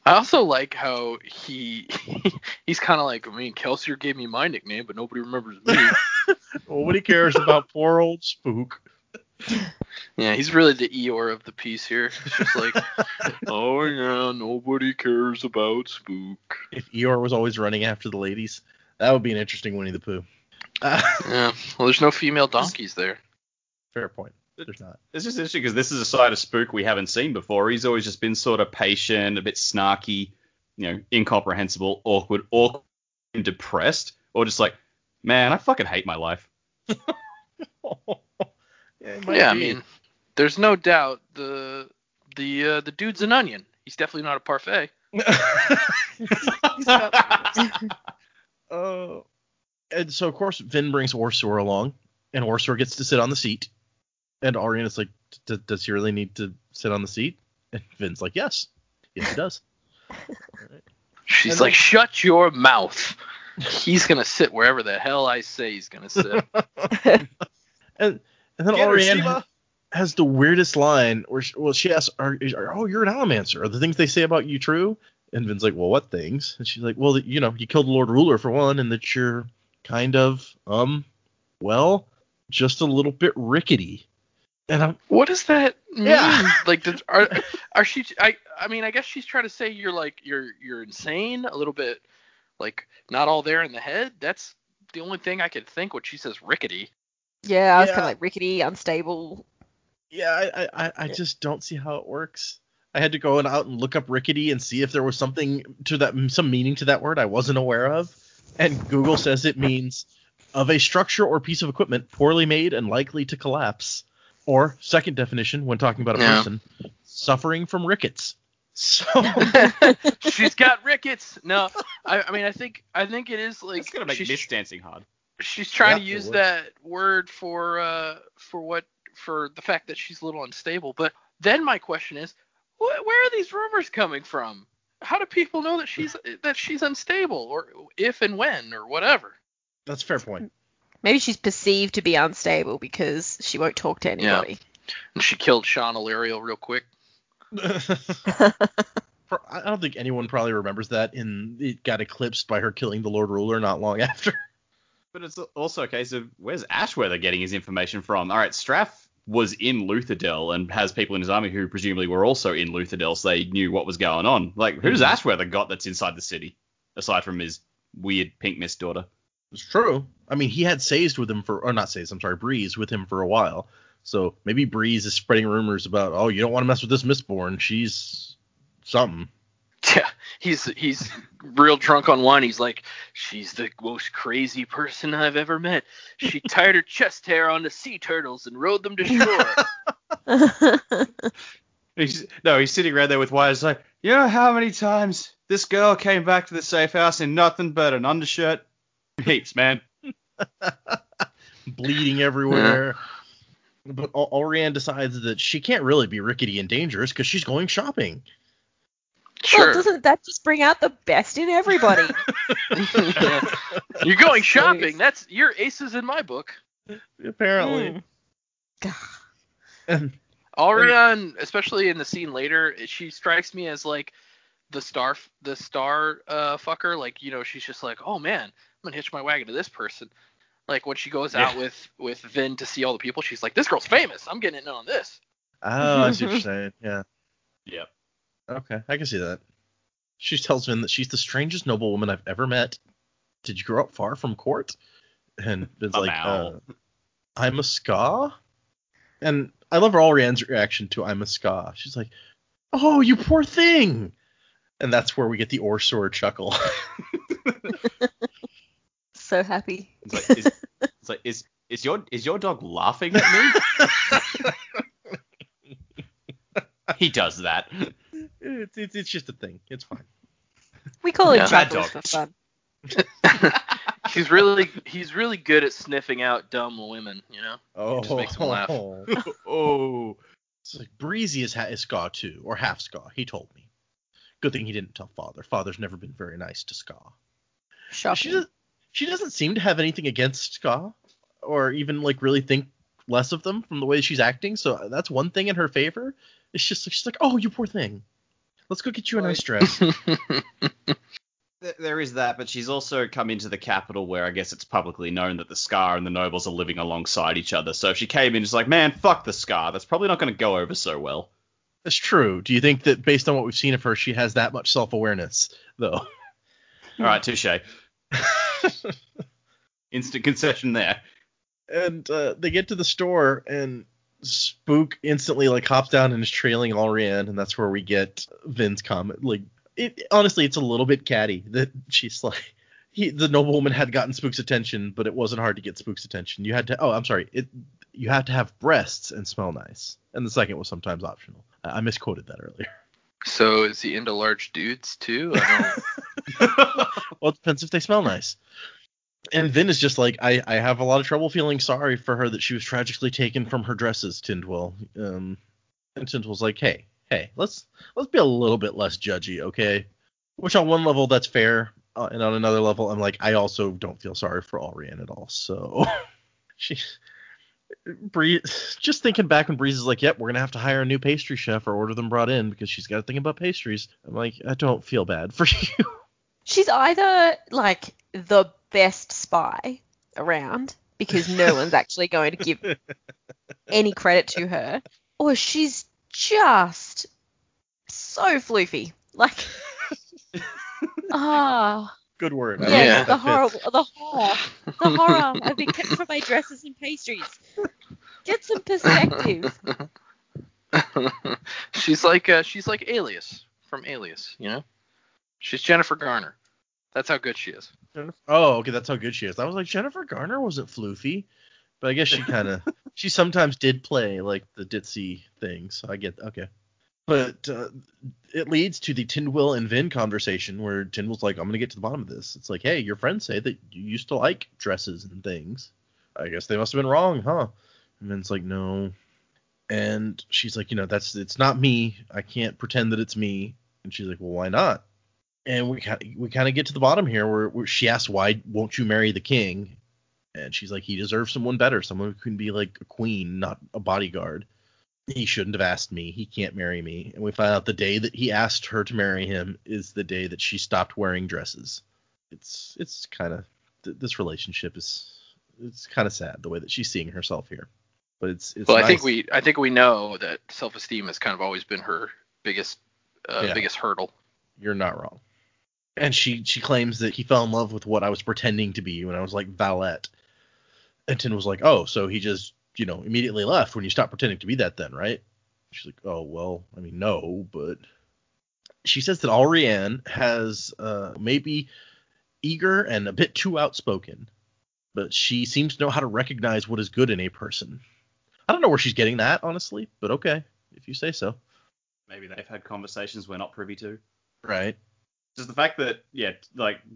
I also like how he's kind of like, I mean, Kelsier gave me my nickname, but nobody remembers me. Nobody cares about poor old Spook. Yeah, he's really the Eeyore of the piece here. It's just like, oh yeah, nobody cares about Spook. If Eeyore was always running after the ladies, that would be an interesting Winnie the Pooh. Yeah, well, there's no female donkeys there. Fair point. There's not. It's just interesting because this is a side of Spook we haven't seen before. He's always just been sort of patient, a bit snarky, incomprehensible, awkward, and depressed, or just like, Man, I fucking hate my life. I mean, there's no doubt the dude's an onion. He's definitely not a parfait. And so, of course, Vin brings Orsor along, and Orsor gets to sit on the seat. And Allrianne is like, does he really need to sit on the seat? And Vin's like, yes. Yes, he does. She's like, shut your mouth. He's going to sit wherever the hell I say he's going to sit. and then Allrianne has the weirdest line where she asks, oh, you're an Allomancer. Are the things they say about you true? And Vin's like, well, what things? And she's like, well, you killed the Lord Ruler for one, and that you're kind of, just a little bit rickety. And what does that mean? Yeah. Like, are she? I mean, I guess she's trying to say you're insane, a little bit, like not all there in the head. That's the only thing I could think when she says rickety. Yeah, I was kind of like rickety, unstable. Yeah, I just don't see how it works. I had to go out and look up rickety and see if there was something to that, some meaning to that word I wasn't aware of. And Google says it means of a structure or piece of equipment poorly made and likely to collapse. Or, second definition, when talking about a person, suffering from rickets. So she's got rickets. No, I mean, I think it is like it's gonna make this dancing hard. She's trying to use that word for the fact that she's a little unstable. But then my question is, where are these rumors coming from? How do people know that she's unstable, or if and when, or whatever? That's a fair point. Maybe she's perceived to be unstable because she won't talk to anybody. Yeah. And she killed Sean Illyrio real quick. I don't think anyone probably remembers that. It got eclipsed by her killing the Lord Ruler not long after. But it's also a case of, where's Ashweather getting his information from? All right, Straff was in Lutherdell and has people in his army who presumably were also in Lutherdell, so they knew what was going on. Like, who's Ashweather got that's inside the city, aside from his weird pink mist daughter? It's true. I mean, he had Breeze with him for a while. So maybe Breeze is spreading rumors about, oh, you don't want to mess with this Mistborn. She's something. Yeah, he's real drunk on wine. He's like, she's the most crazy person I've ever met. She tied her chest hair onto sea turtles and rode them to shore. He's sitting around there with wires like, you know how many times this girl came back to the safe house in nothing but an undershirt? Heaps, man. Bleeding everywhere. Yeah. But Allrianne decides that she can't really be rickety and dangerous because she's going shopping. Sure. Well, doesn't that just bring out the best in everybody? You're going shopping. That's your aces in my book. Apparently. And Allrianne, especially in the scene later, she strikes me as like the star fucker. Like, she's just like, oh man, I'm gonna hitch my wagon to this person. Like when she goes out with Vin to see all the people, she's like, this girl's famous. I'm getting in on this. Oh, I see what you're saying. Yeah. Yep. Okay, I can see that. She tells Vin that she's the strangest noblewoman I've ever met. Did you grow up far from court? And Vin's like, I'm a ska? And I love Allrianne's reaction to I'm a ska. She's like, oh, you poor thing. And that's where we get the Orsor chuckle. So happy. Is your dog laughing at me? He does that. It's just a thing. It's fine. We call it chuckles for fun. He's really good at sniffing out dumb women, Oh, it just makes him laugh. Oh, it's like Breezy is ska too, or half ska. He told me. Good thing he didn't tell Father. Father's never been very nice to ska. Shocking. She doesn't seem to have anything against ska, or even like really think less of them from the way she's acting. So that's one thing in her favor. It's just she's like, oh, you poor thing. Let's go get you a nice dress. There is that, but she's also come into the capital where I guess it's publicly known that the Scar and the nobles are living alongside each other. So if she came in just like, man, fuck the Scar, that's probably not going to go over so well. That's true. Do you think that based on what we've seen of her, she has that much self-awareness, though? All right, touche. Instant concession there. And they get to the store, and Spook instantly hops down and is trailing Allrianne, and that's where we get Vin's comment. Honestly, it's a little bit catty that she's like, the noblewoman had gotten Spook's attention, but it wasn't hard to get Spook's attention. You had to you have to have breasts and smell nice. And the second was sometimes optional. I misquoted that earlier. So is he into large dudes too? Well, it depends if they smell nice. And Vin is just like, I have a lot of trouble feeling sorry for her that she was tragically taken from her dresses, Tindwyl. And Tindwyl's like, hey, let's be a little bit less judgy, okay? Which on one level, that's fair. And on another level, I'm like, I also don't feel sorry for Allrianne at all. So just thinking back when Breeze is like, yep, we're going to have to hire a new pastry chef or order them brought in because she's got to think about pastries. I'm like, I don't feel bad for you. She's either like the best spy around because no one's actually going to give any credit to her, or she's just so floofy. Like, good word. Yeah. The horror. I've been kept from my dresses and pastries. Get some perspective. She's like Alias from Alias, you know? She's Jennifer Garner. That's how good she is. Oh, okay, that's how good she is. I was like, Jennifer Garner wasn't floofy, but I guess she sometimes did play like the ditzy thing, so I get, okay. But it leads to the Tindwyl and Vin conversation where Tindwyl's like, I'm going to get to the bottom of this. It's like, hey, your friends say that you used to like dresses and things. I guess they must have been wrong, huh? And Vin's like, no. And she's like, it's not me. I can't pretend that it's me. And she's like, well, why not? And we kind of get to the bottom here where she asks, why won't you marry the king? And she's like, he deserves someone better, someone who can be like a queen, not a bodyguard. He shouldn't have asked me. He can't marry me. And we find out the day that he asked her to marry him is the day that she stopped wearing dresses. It's kind of, this relationship it's kind of sad the way that she's seeing herself here. But it's well, nice. I think we know that self-esteem has kind of always been her biggest hurdle. You're not wrong. And she claims that he fell in love with what I was pretending to be when I was like Valette. And Tin was like, oh, so he just, immediately left when you stopped pretending to be that then, right? She's like, oh, well, I mean, no, but she says that Allrianne has maybe eager and a bit too outspoken, but she seems to know how to recognize what is good in a person. I don't know where she's getting that, honestly, but okay, if you say so. Maybe they've had conversations we're not privy to. Right. Just the fact that,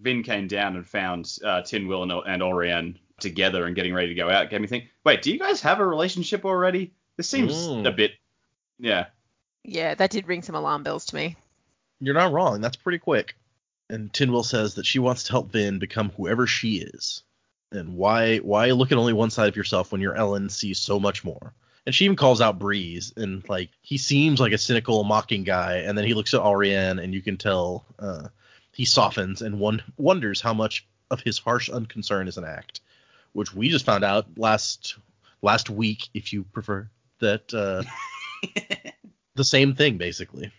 Vin came down and found Tindwyl and Allrianne together and getting ready to go out gave me think, wait, do you guys have a relationship already? This seems a bit, yeah. Yeah, that did ring some alarm bells to me. You're not wrong. That's pretty quick. And Tindwyl says that she wants to help Vin become whoever she is. And why look at only one side of yourself when your Ellen sees so much more? And she even calls out Breeze, and he seems like a cynical, mocking guy, and then he looks at Allrianne, and you can tell he softens and wonders how much of his harsh unconcern is an act, which we just found out last week, if you prefer, that the same thing basically.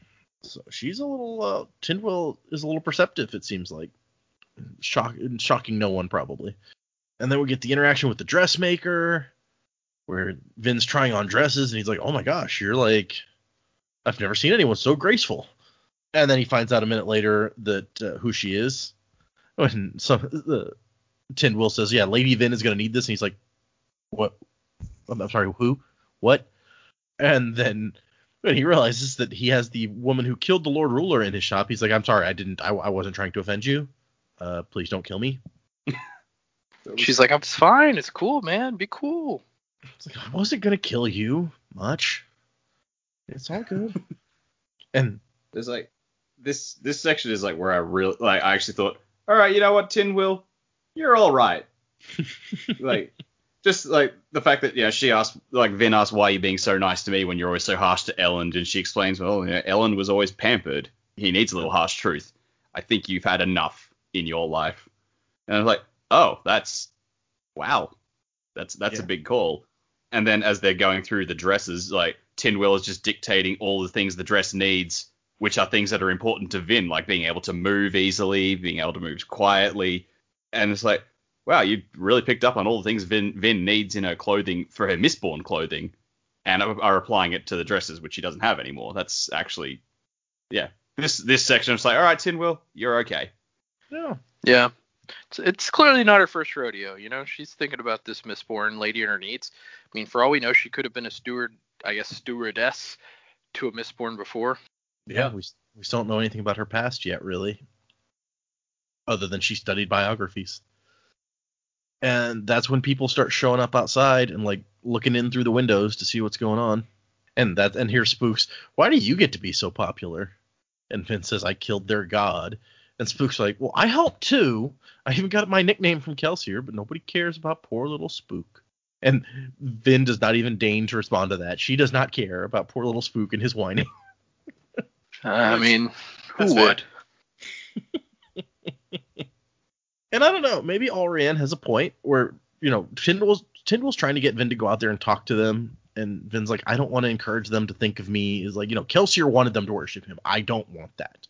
So she's a little Tindwyl is a little perceptive, it seems like, shocking no one probably. And then we get the interaction with the dressmaker, where Vin's trying on dresses, and he's like, oh my gosh, you're like, I've never seen anyone so graceful. And then he finds out a minute later that who she is. And Tindwyl says, yeah, Lady Vin is going to need this. And he's like, what? I'm sorry, who? What? And then when he realizes that he has the woman who killed the Lord Ruler in his shop, he's like, I'm sorry, I wasn't trying to offend you. Please don't kill me. She's like, I'm fine. It's cool, man. Be cool. It's like, I wasn't going to kill you much. It's all good. And there's this section is where I actually thought, all right, you know what, Tindwyl, you're all right. Just the fact that, she asked, Vin asked, why are you being so nice to me when you're always so harsh to Ellen? And she explains, well, Ellen was always pampered. He needs a little harsh truth. I think you've had enough in your life. And I was like, oh, wow. That's a big call. And then as they're going through the dresses, Tindwyl is just dictating all the things the dress needs, which are things that are important to Vin, like being able to move easily, being able to move quietly. And it's like, wow, you really picked up on all the things Vin needs in her clothing for her Mistborn clothing, and are applying it to the dresses, which she doesn't have anymore. That's actually, yeah. This section, it's like, all right, Tindwyl, you're okay. Yeah. Yeah. It's clearly not her first rodeo. You know, she's thinking about this Mistborn lady and her needs. I mean, for all we know, she could have been a stewardess to a Mistborn before. Yeah, we still don't know anything about her past yet, really, other than she studied biographies. And that's when people start showing up outside and like looking in through the windows to see what's going on. And here's Spook's, why do you get to be so popular? And Vin says, I killed their god. And Spook's like, well, I helped too. I even got my nickname from Kelsier, but nobody cares about poor little Spook. And Vin does not even deign to respond to that. She does not care about poor little Spook and his whining. I mean, who That's would? And I don't know, maybe Allrianne has a point where, you know, Tindwyl's trying to get Vin to go out there and talk to them. And Vin's like, I don't want to encourage them to think of me as like, you know, Kelsier wanted them to worship him. I don't want that.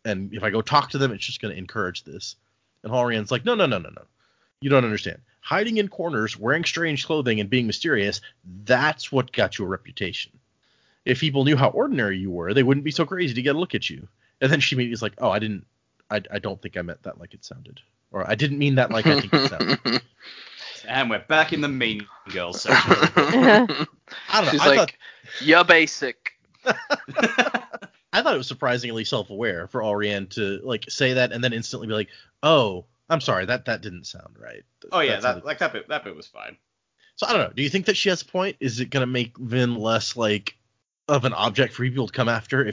And if I go talk to them, it's just going to encourage this. And Allrianne's like, no. You don't understand. Hiding in corners, wearing strange clothing, and being mysterious, that's what got you a reputation. If people knew how ordinary you were, they wouldn't be so crazy to get a look at you. And then she immediately is like, oh, I don't think I meant that like it sounded. Or I didn't mean that like I think it sounded. And we're back in the Mean Girls section. I don't know. She's like, you're basic. I thought it was surprisingly self-aware for Allrianne to like say that and then instantly be like, oh, I'm sorry, that didn't sound right. Oh yeah, that bit was fine. So I don't know. Do you think that she has a point? Is it gonna make Vin less like of an object for people to come after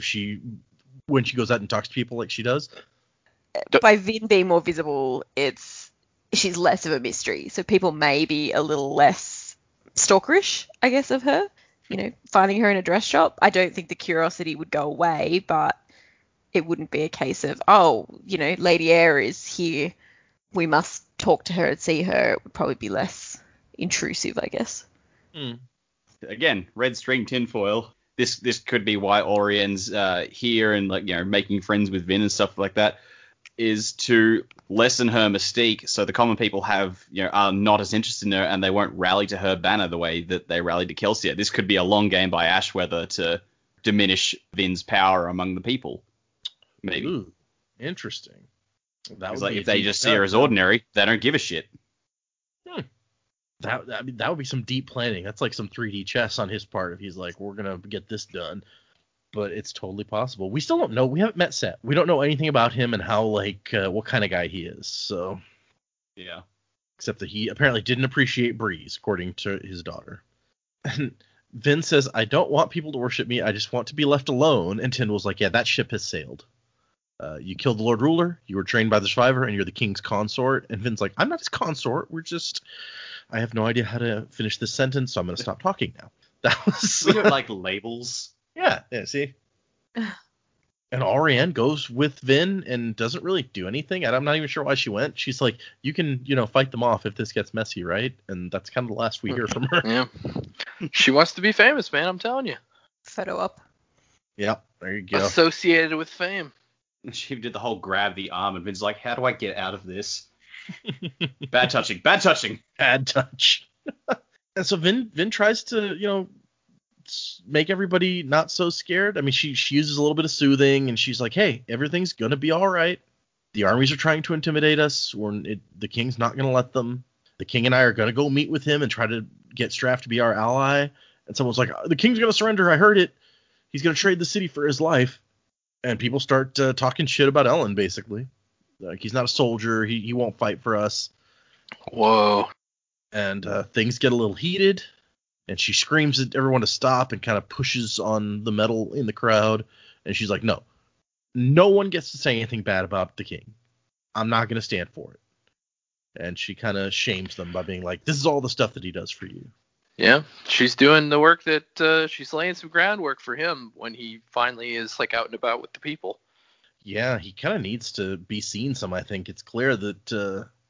when she goes out and talks to people like she does? By Vin being more visible, she's less of a mystery, so people may be a little less stalkerish, I guess, of her. You know, finding her in a dress shop. I don't think the curiosity would go away, but it wouldn't be a case of, oh, you know, Lady Air is here, we must talk to her and see her. It would probably be less intrusive, I guess. Again, red string tinfoil. This could be why Allrianne's here and, like, you know, making friends with Vin and stuff like that, is to lessen her mystique, so the common people are not as interested in her, and they won't rally to her banner the way that they rallied to Kelsier. This could be a long game by Ashweather to diminish Vin's power among the people. Maybe. Ooh, interesting. That would like be if they just see her as ordinary, they don't give a shit. That would be some deep planning. That's like some 3D chess on his part. If he's like, we're gonna get this done. But it's totally possible. We still don't know. We haven't met Set. We don't know anything about him and how, like, what kind of guy he is. So, yeah. Except that he apparently didn't appreciate Breeze, according to his daughter. And Vin says, I don't want people to worship me. I just want to be left alone. And Tindwyl's like, yeah, that ship has sailed. You killed the Lord Ruler. You were trained by the Survivor, and you're the king's consort. And Vin's like, I'm not his consort. I have no idea how to finish this sentence, so I'm going to stop talking now. That was. We don't like labels. Yeah, see? And Allrianne goes with Vin and doesn't really do anything. I'm not even sure why she went. She's like, you can, fight them off if this gets messy, right? And that's kind of the last we hear from her. Yeah. She wants to be famous, man, I'm telling you. Photo op. Yeah, there you go. Associated with fame. She did the whole grab the arm, and Vin's like, how do I get out of this? Bad touching. Bad touch. And so Vin tries to, make everybody not so scared. I mean, she uses a little bit of soothing, and she's like, hey, everything's going to be all right. The armies are trying to intimidate us. The king's not going to let them. The king and I are going to go meet with him and try to get Straff to be our ally. And someone's like, the king's going to surrender. I heard it. He's going to trade the city for his life. And people start talking shit about Ellen, basically. Like, he's not a soldier. He won't fight for us. Whoa. And things get a little heated. And she screams at everyone to stop and kind of pushes on the metal in the crowd. And she's like, no one gets to say anything bad about the king. I'm not going to stand for it. And she kind of shames them by being like, this is all the stuff that he does for you. Yeah, she's doing the work that she's laying some groundwork for him when he finally is like out and about with the people. Yeah, he kind of needs to be seen some, I think. It's clear that,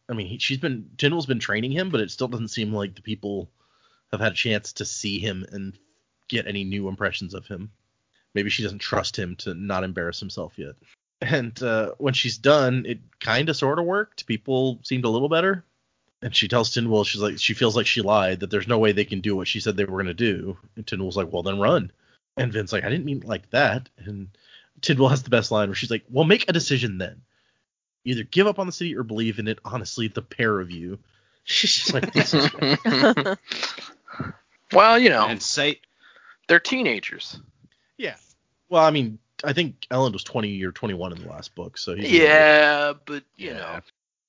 Tindwyl's been training him, but it still doesn't seem like the people have had a chance to see him and get any new impressions of him. Maybe she doesn't trust him to not embarrass himself yet. And when she's done, it kind of sort of worked. People seemed a little better. And she tells Tindwyl, she feels like she lied, that there's no way they can do what she said they were going to do. And Tindwyl's like, well, then run. And Vin's like, I didn't mean it like that. And Tindwyl has the best line where she's like, well, make a decision then. either give up on the city or believe in it. Honestly, the pair of you. She's like, Well, And say, they're teenagers. yeah. Well, I mean, I think Ellen was 20 or 21 in the last book, so he's Yeah, but you know.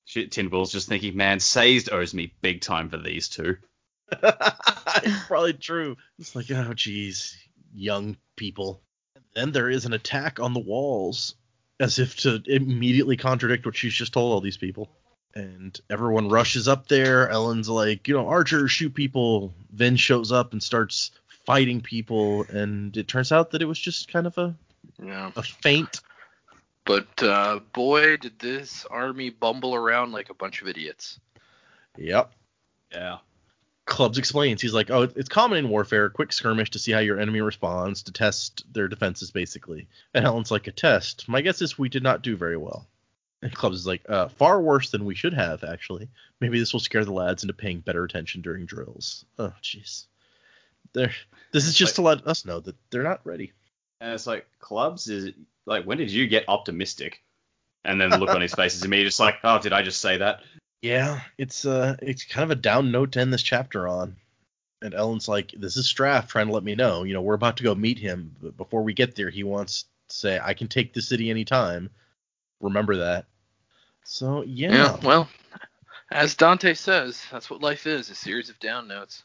Shit, Tindwyl's just thinking, man, Sazed owes me big time for these two. It's probably true. It's like, oh, geez, young people. And then there is an attack on the walls, as if to immediately contradict what she's just told all these people. And everyone rushes up there. Ellen's like, archers shoot people. Vin shows up and starts fighting people, and it turns out that it was just kind of a feint. But boy, did this army bumble around like a bunch of idiots. Yep. Yeah. Clubs explains. He's like, oh, it's common in warfare, quick skirmish to see how your enemy responds, to test their defenses, basically. And Helen's like, a test? My guess is we did not do very well. And Clubs is like, far worse than we should have, actually. Maybe this will scare the lads into paying better attention during drills. Oh, jeez. This is just to let us know that they're not ready. And it's like, Clubs is like, when did you get optimistic? And then the look on his face is immediately just like, oh, did I just say that? Yeah, it's kind of a down note to end this chapter on. And Ellen's like, this is Straff trying to let me know. We're about to go meet him, but before we get there, he wants to say, I can take the city anytime. Remember that. So, yeah. Well, as Dante says, that's what life is, a series of down notes.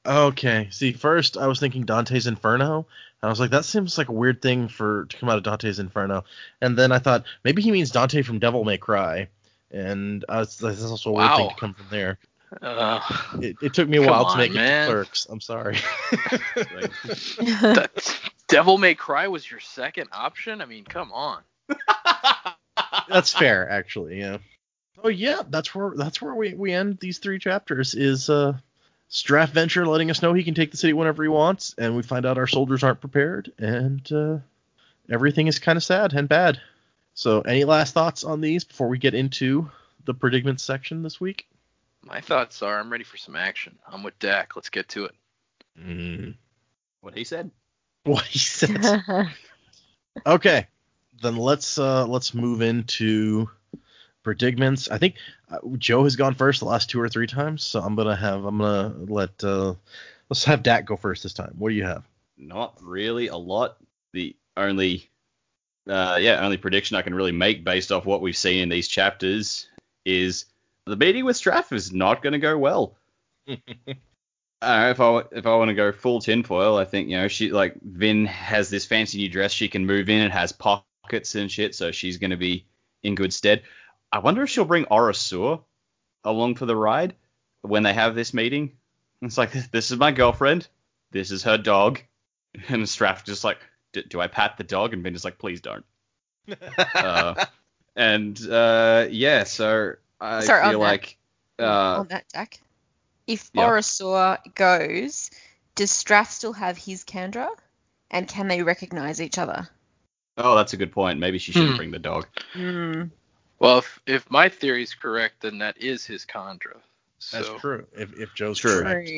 Okay. See, first I was thinking Dante's Inferno, and I was like, that seems like a weird thing to come out of Dante's Inferno. And then I thought maybe he means Dante from Devil May Cry, and that's also a weird thing to come from there. It took me a while to make it to Clerks. I'm sorry. Devil May Cry was your second option? I mean, come on. That's fair, actually. Yeah. Oh yeah, that's where we end these 3 chapters. Is Straff Venture letting us know he can take the city whenever he wants, and we find out our soldiers aren't prepared, and everything is kind of sad and bad. So, any last thoughts on these before we get into the predicaments section this week? My thoughts are, I'm ready for some action. I'm with Dak. Let's get to it. What he said. What he said. Okay, then let's move into predicaments. I think Joe has gone first the last 2 or 3 times, so let's have Dak go first this time. What do you have? Not really a lot. The only prediction I can really make based off what we've seen in these chapters is the meeting with Straff is not going to go well. If I want to go full tinfoil, I think Vin has this fancy new dress she can move in. It has pockets and shit, so she's going to be in good stead. I wonder if she'll bring Orasur along for the ride when they have this meeting. It's like, this is my girlfriend, this is her dog, and Straff just like, do I pat the dog? And Vin is like, please don't. So I feel like on that deck, if Orasur goes, does Straff still have his Kandra, and can they recognize each other? Oh, that's a good point. Maybe she shouldn't bring the dog. Well, if my theory is correct, then that is his Kandra. So. That's true. If Joe's true. correct.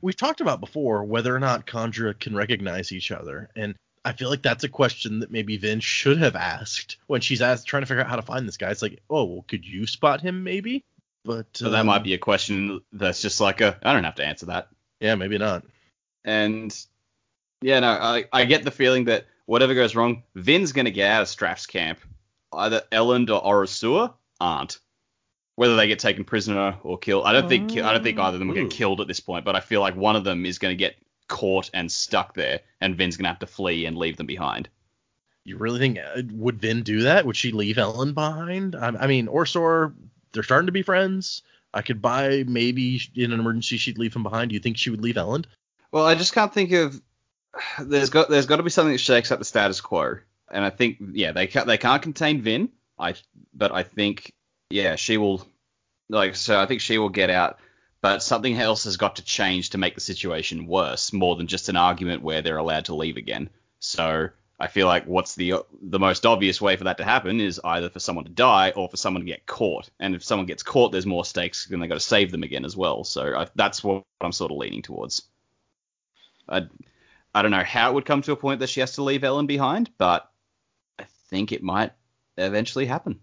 We've talked about before whether or not Kandra can recognize each other, and I feel like that's a question that maybe Vin should have asked when she's trying to figure out how to find this guy. It's like, oh, well, could you spot him maybe? But so that might be a question that's just like I don't have to answer that. Yeah, maybe not. And I get the feeling that whatever goes wrong, Vin's going to get out of Straff's camp. Either Elend or Orasur aren't. Whether they get taken prisoner or killed, I don't think either of them will get killed at this point. But I feel like one of them is going to get caught and stuck there, and Vin's going to have to flee and leave them behind. You really think would Vin do that? Would she leave Elend behind? I mean, Orasur, they're starting to be friends. I could buy maybe in an emergency she'd leave him behind. Do you think she would leave Elend? Well, I just can't think of. There's got to be something that shakes up the status quo. And I think, they can't contain Vin. But I think, she will, so I think she will get out. But something else has got to change to make the situation worse, more than just an argument where they're allowed to leave again. So I feel like what's the most obvious way for that to happen is either for someone to die or for someone to get caught. And if someone gets caught, there's more stakes, and they got to save them again as well. So that's what I'm sort of leaning towards. I don't know how it would come to a point that she has to leave Ellen behind, but I think it might eventually happen.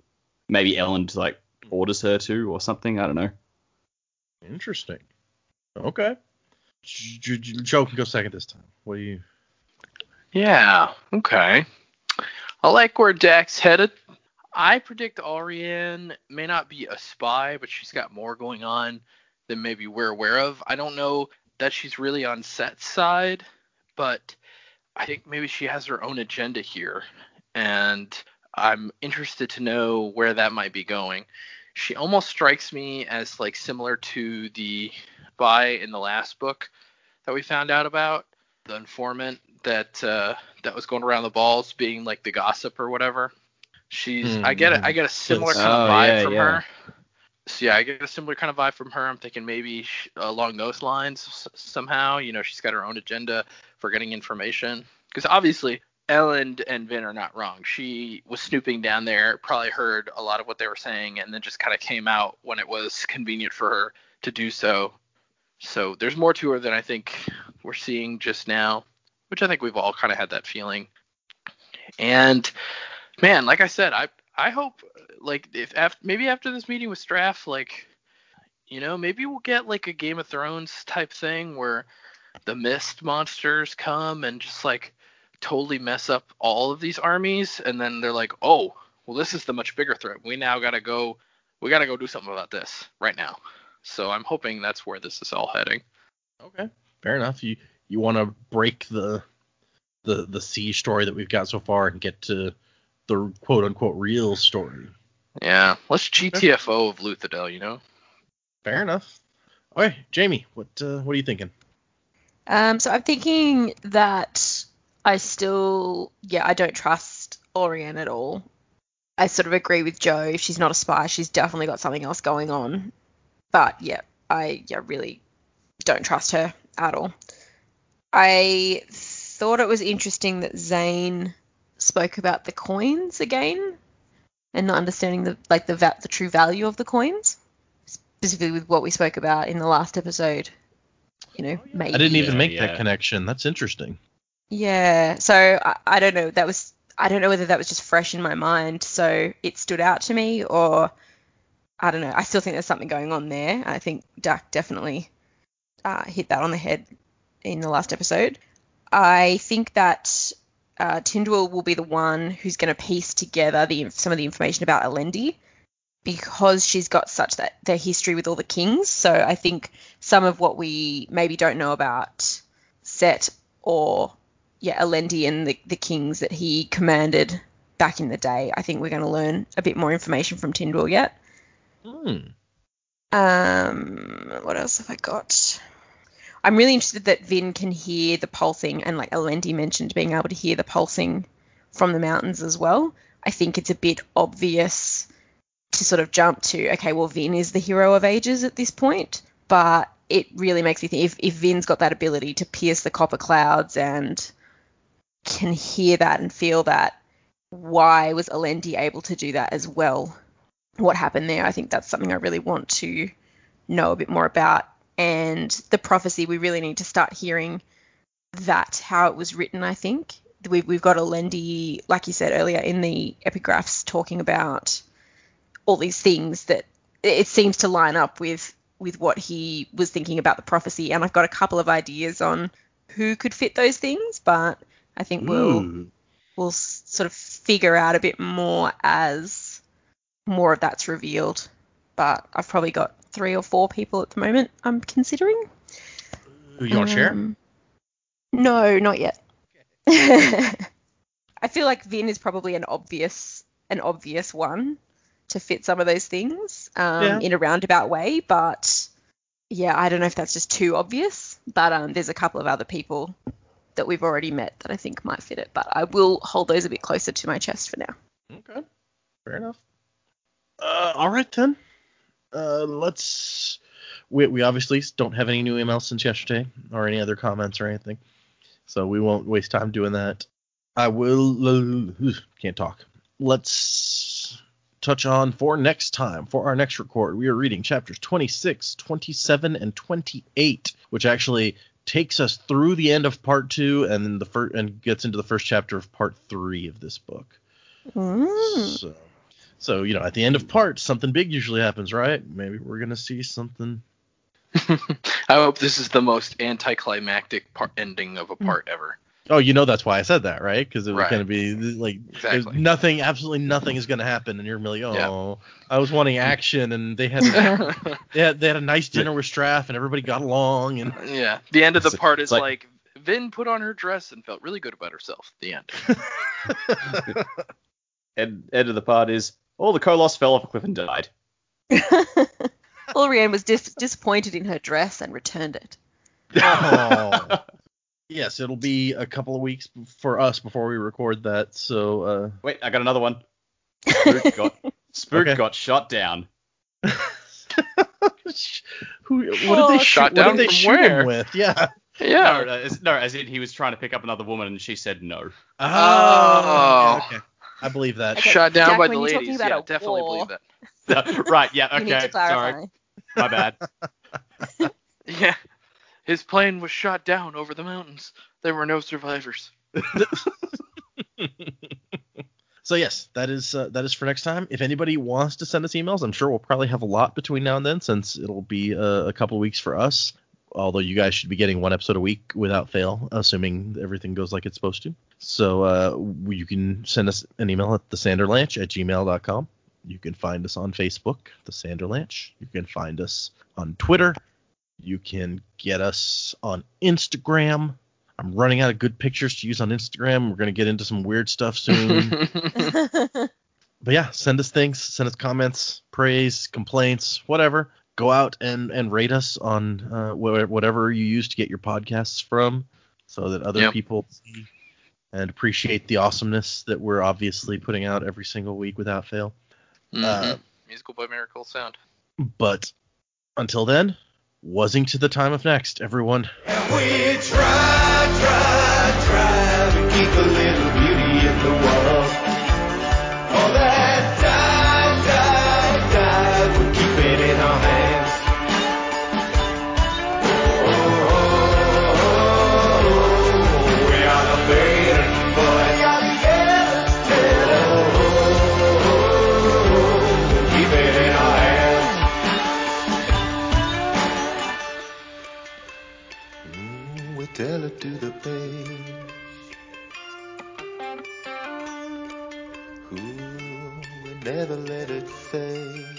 Maybe Ellen like orders her to or something. I don't know. Interesting. Okay. Joe can go second this time. What do you? Yeah, okay. I like where Dak's headed. I predict Allrianne may not be a spy, but she's got more going on than maybe we're aware of. I don't know that she's really on Set's side, but I think maybe she has her own agenda here, and I'm interested to know where that might be going. She almost strikes me as like similar to the spy in the last book that we found out about, the informant that was going around the balls being like the gossip or whatever. I get a similar kind of vibe from her. So yeah, I get a similar kind of vibe from her. I'm thinking maybe along those lines somehow. You know, she's got her own agenda for getting information. Because obviously Ellen and Vin are not wrong. She was snooping down there, probably heard a lot of what they were saying, and then just kind of came out when it was convenient for her to do so. So there's more to her than I think we're seeing just now, which I think we've all kind of had that feeling. And man, like I said, I hope like if maybe after this meeting with Straff, like, you know, maybe we'll get like a Game of Thrones type thing where the mist monsters come and just like totally mess up all of these armies, and then they're like, oh, well, this is the much bigger threat. We gotta go do something about this right now. So I'm hoping that's where this is all heading. Okay, fair enough. You want to break the siege story that we've got so far and get to the quote unquote real story. Yeah, let's GTFO of Luthadel, you know. Fair enough. Okay, Jaymee, what are you thinking? So I'm thinking that I don't trust Allrianne at all. I sort of agree with Joe. If she's not a spy, she's definitely got something else going on. But yeah, I really don't trust her at all. I thought it was interesting that Zane spoke about the coins again and not understanding the true value of the coins, specifically with what we spoke about in the last episode. You know, maybe. I didn't even make that connection. That's interesting. Yeah, so I don't know. I don't know whether that was just fresh in my mind, so it stood out to me, or I don't know. I still think there's something going on there. I think Dak definitely hit that on the head in the last episode. I think that Tindwyl will be the one who's going to piece together some of the information about Alendi, because she's got such their history with all the kings. So I think some of what we maybe don't know about Set or Alendi and the kings that he commanded back in the day, I think we're going to learn a bit more information from Tindwyl yet. What else have I got? I'm really interested that Vin can hear the pulsing, and like Alendi mentioned, being able to hear the pulsing from the mountains as well. I think it's a bit obvious to sort of jump to, okay, well, Vin is the hero of ages at this point, but it really makes me think if Vin's got that ability to pierce the copper clouds and can hear that and feel that, why was Alendi able to do that as well? What happened there? I think that's something I really want to know a bit more about. And the prophecy, we really need to start hearing that, how it was written, I think. We've got Alendi, like you said earlier, in the epigraphs talking about all these things that it seems to line up with what he was thinking about the prophecy. And I've got a couple of ideas on who could fit those things, but I think we'll sort of figure out a bit more as more of that's revealed. But I've probably got 3 or 4 people at the moment I'm considering. You want to share? No, not yet. I feel like Vin is probably an obvious one to fit some of those things in a roundabout way. But yeah, I don't know if that's just too obvious. But there's a couple of other people that we've already met that I think might fit it. But I will hold those a bit closer to my chest for now. Okay, fair enough. All right then. We obviously don't have any new emails since yesterday or any other comments or anything, so we won't waste time doing that. Can't talk. Let's touch on for our next record. We are reading chapters 26, 27, and 28, which actually takes us through the end of part 2 and and gets into the first chapter of part 3 of this book. So at the end of parts, something big usually happens, right? Maybe we're gonna see something. I hope this is the most anticlimactic ending of a part ever. Oh, that's why I said that, right? Because it was Right. going to be like Exactly. nothing, absolutely nothing is going to happen, and you're gonna be like, oh, I was wanting action, and they had they had a nice dinner with Straff, and everybody got along, and Yeah. The end of the part is like- like Vin put on her dress and felt really good about herself. The end. End of the part is all the Koloss fell off a cliff and died. Allrianne was disappointed in her dress and returned it. oh. Yes, it'll be a couple of weeks for us before we record that. So Wait, I got another one. Spook got shot down. what did they shot down from shoot where? him with? Yeah. Yeah. No, as in he was trying to pick up another woman and she said no. Oh. Okay. I believe that. Okay, Shot down Jack, by when the you're ladies. talking about Yeah, a definitely war, believe that. Right, yeah, you need okay, to clarify. sorry. My bad. Yeah. His plane was shot down over the mountains. There were no survivors. So yes, that is for next time. If anybody wants to send us emails, I'm sure we'll probably have a lot between now and then, since it'll be a couple of weeks for us. Although you guys should be getting one episode a week without fail, assuming everything goes like it's supposed to. So you can send us an email at thesanderlanche@gmail.com. You can find us on Facebook, The Sanderlanche. You can find us on Twitter. You can get us on Instagram. I'm running out of good pictures to use on Instagram. We're going to get into some weird stuff soon. But yeah, send us things, send us comments, praise, complaints, whatever. Go out and rate us on whatever you use to get your podcasts from, so that other people see and appreciate the awesomeness that we're obviously putting out every single week without fail. Musical by Miracle Sound. But until then, wuzzing to the time of next, everyone. And we try to keep a little beauty in the world. All that died, we keep it in our hands. We are the maiden boys. We are the keep it in our hands. We tell it to the page. We never let it fade.